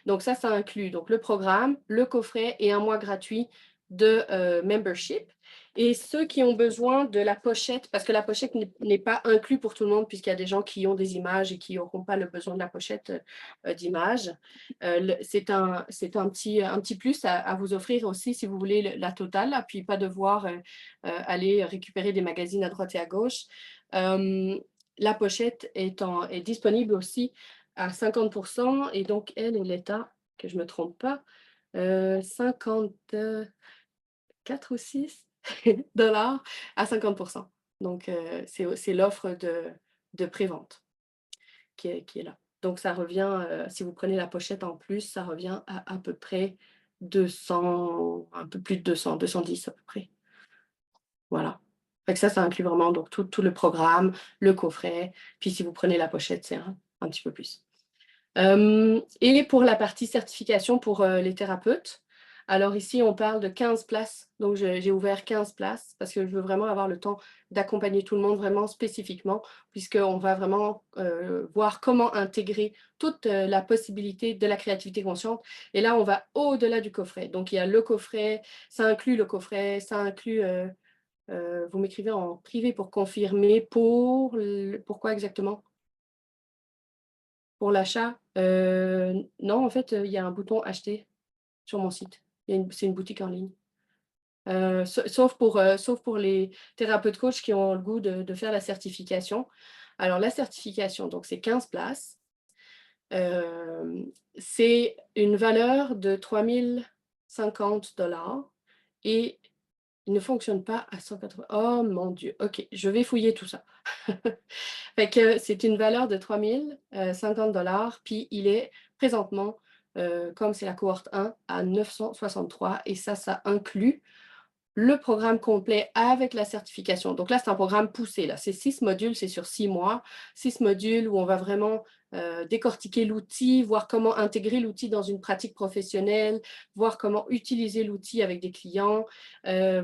Donc, ça inclut donc, le programme, le coffret et 1 mois gratuit de membership. Et ceux qui ont besoin de la pochette, parce que la pochette n'est pas inclue pour tout le monde, puisqu'il y a des gens qui ont des images et qui n'auront pas le besoin de la pochette d'images. C'est un petit plus à vous offrir aussi si vous voulez la totale, là, puis pas devoir aller récupérer des magazines à droite et à gauche. La pochette est disponible aussi à 50%, et donc elle est à, que je ne me trompe pas, 54 ou 6 $ à 50%. Donc, c'est l'offre de pré-vente qui est là. Donc, ça revient, si vous prenez la pochette en plus, ça revient à peu près 200, un peu plus de 200, 210 à peu près. Voilà. Fait que ça inclut vraiment donc, tout le programme, le coffret. Puis, si vous prenez la pochette, c'est un petit peu plus. Et pour la partie certification pour les thérapeutes, alors ici, on parle de 15 places. Donc, j'ai ouvert 15 places parce que je veux vraiment avoir le temps d'accompagner tout le monde vraiment spécifiquement, puisqu'on va vraiment voir comment intégrer toute la possibilité de la créativité consciente. Et là, on va au-delà du coffret. Donc, il y a le coffret, ça inclut le coffret, ça inclut... vous m'écrivez en privé pour confirmer pourquoi exactement? Pour l'achat, non, en fait, il y a un bouton acheter sur mon site. C'est une boutique en ligne. Sauf pour les thérapeutes coachs qui ont le goût de faire la certification. Alors, la certification, donc c'est 15 places. C'est une valeur de 3 050 $ et il ne fonctionne pas à 180. Oh mon Dieu, OK, je vais fouiller tout ça. Fait que c'est une valeur de 3 050 $, puis il est présentement, comme c'est la cohorte 1, à 963, et ça inclut le programme complet avec la certification. Donc là, c'est un programme poussé. Là. C'est 6 modules, c'est sur 6 mois. 6 modules où on va vraiment décortiquer l'outil, voir comment intégrer l'outil dans une pratique professionnelle, voir comment utiliser l'outil avec des clients, ça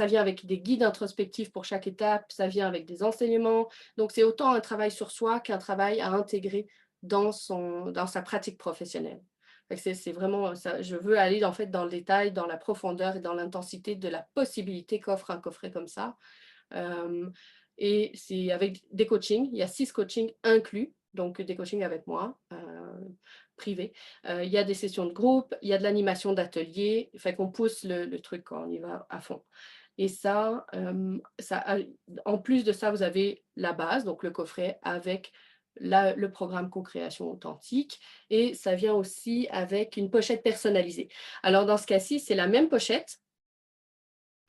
vient avec des guides introspectifs pour chaque étape, ça vient avec des enseignements. Donc, c'est autant un travail sur soi qu'un travail à intégrer dans sa pratique professionnelle. C'est vraiment ça. Je veux aller en fait dans le détail, dans la profondeur et dans l'intensité de la possibilité qu'offre un coffret comme ça. Et c'est avec des coachings. Il y a 6 coachings inclus, donc des coachings avec moi, privés. Il y a des sessions de groupe, il y a de l'animation d'atelier. Fait qu'on pousse le truc quand on y va à fond. Et ça, en plus de ça, vous avez la base, donc le coffret avec le programme co-création authentique, et ça vient aussi avec une pochette personnalisée. Alors dans ce cas-ci, c'est la même pochette,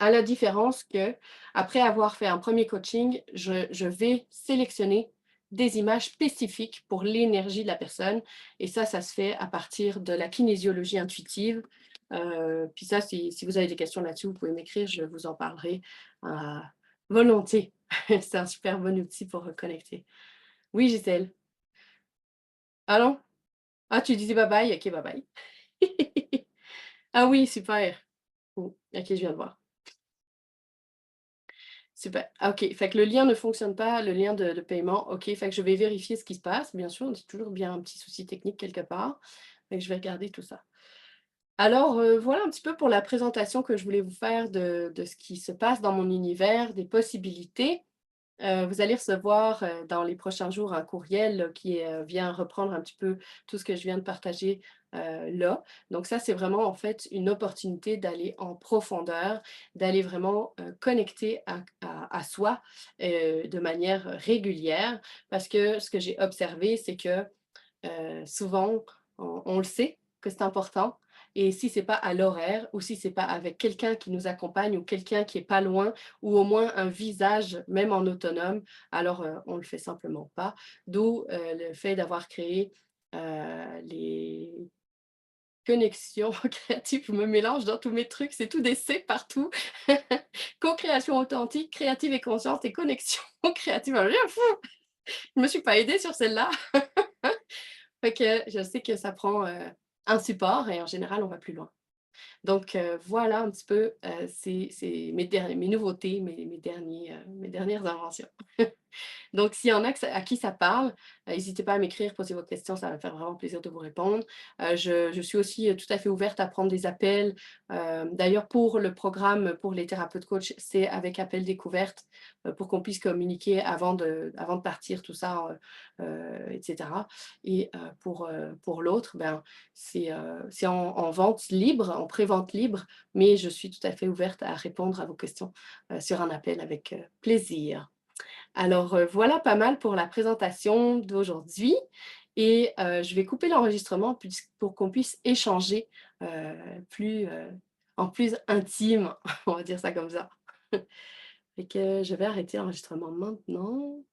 à la différence que après avoir fait un premier coaching, je vais sélectionner des images spécifiques pour l'énergie de la personne. Et ça se fait à partir de la kinésiologie intuitive. Puis ça, si vous avez des questions là-dessus, vous pouvez m'écrire, je vous en parlerai volontiers. C'est un super bon outil pour reconnecter. Oui, Gisèle. Ah non? Ah, tu disais bye-bye? Ok, bye-bye. Ah oui, super. Oh, ok, je viens de voir. Super. Ah, ok, fait que le lien ne fonctionne pas, le lien de paiement. Ok, fait que je vais vérifier ce qui se passe. Bien sûr, c'est toujours bien un petit souci technique quelque part. Fait que je vais regarder tout ça. Alors, voilà un petit peu pour la présentation que je voulais vous faire de ce qui se passe dans mon univers, des possibilités. Vous allez recevoir dans les prochains jours un courriel qui vient reprendre un petit peu tout ce que je viens de partager là. Donc ça, c'est vraiment en fait une opportunité d'aller en profondeur, d'aller vraiment connecter à soi de manière régulière. Parce que ce que j'ai observé, c'est que souvent, on le sait que c'est important. Et si ce n'est pas à l'horaire ou si ce n'est pas avec quelqu'un qui nous accompagne ou quelqu'un qui est pas loin ou au moins un visage, même en autonome, alors on ne le fait simplement pas. D'où le fait d'avoir créé les connexions créatives. Je me mélange dans tous mes trucs, c'est tout des C partout. Co-création authentique, créative et consciente et connexion créative. Je ne me suis pas aidée sur celle-là. Fait que je sais que ça prend un support et en général, on va plus loin. Donc, voilà un petit peu, c'est mes nouveautés, mes dernières inventions. Donc, s'il y en a à qui ça parle, n'hésitez pas à m'écrire, poser vos questions, ça va me faire vraiment plaisir de vous répondre. Je suis aussi tout à fait ouverte à prendre des appels. D'ailleurs, pour le programme pour les thérapeutes coach, c'est avec appel découverte pour qu'on puisse communiquer avant de partir, tout ça, etc. Et pour l'autre, ben, c'est en vente libre, en pré-vente libre, mais je suis tout à fait ouverte à répondre à vos questions sur un appel avec plaisir. Alors, voilà pas mal pour la présentation d'aujourd'hui et je vais couper l'enregistrement pour qu'on puisse échanger en plus intime, on va dire ça comme ça. Fait que je vais arrêter l'enregistrement maintenant.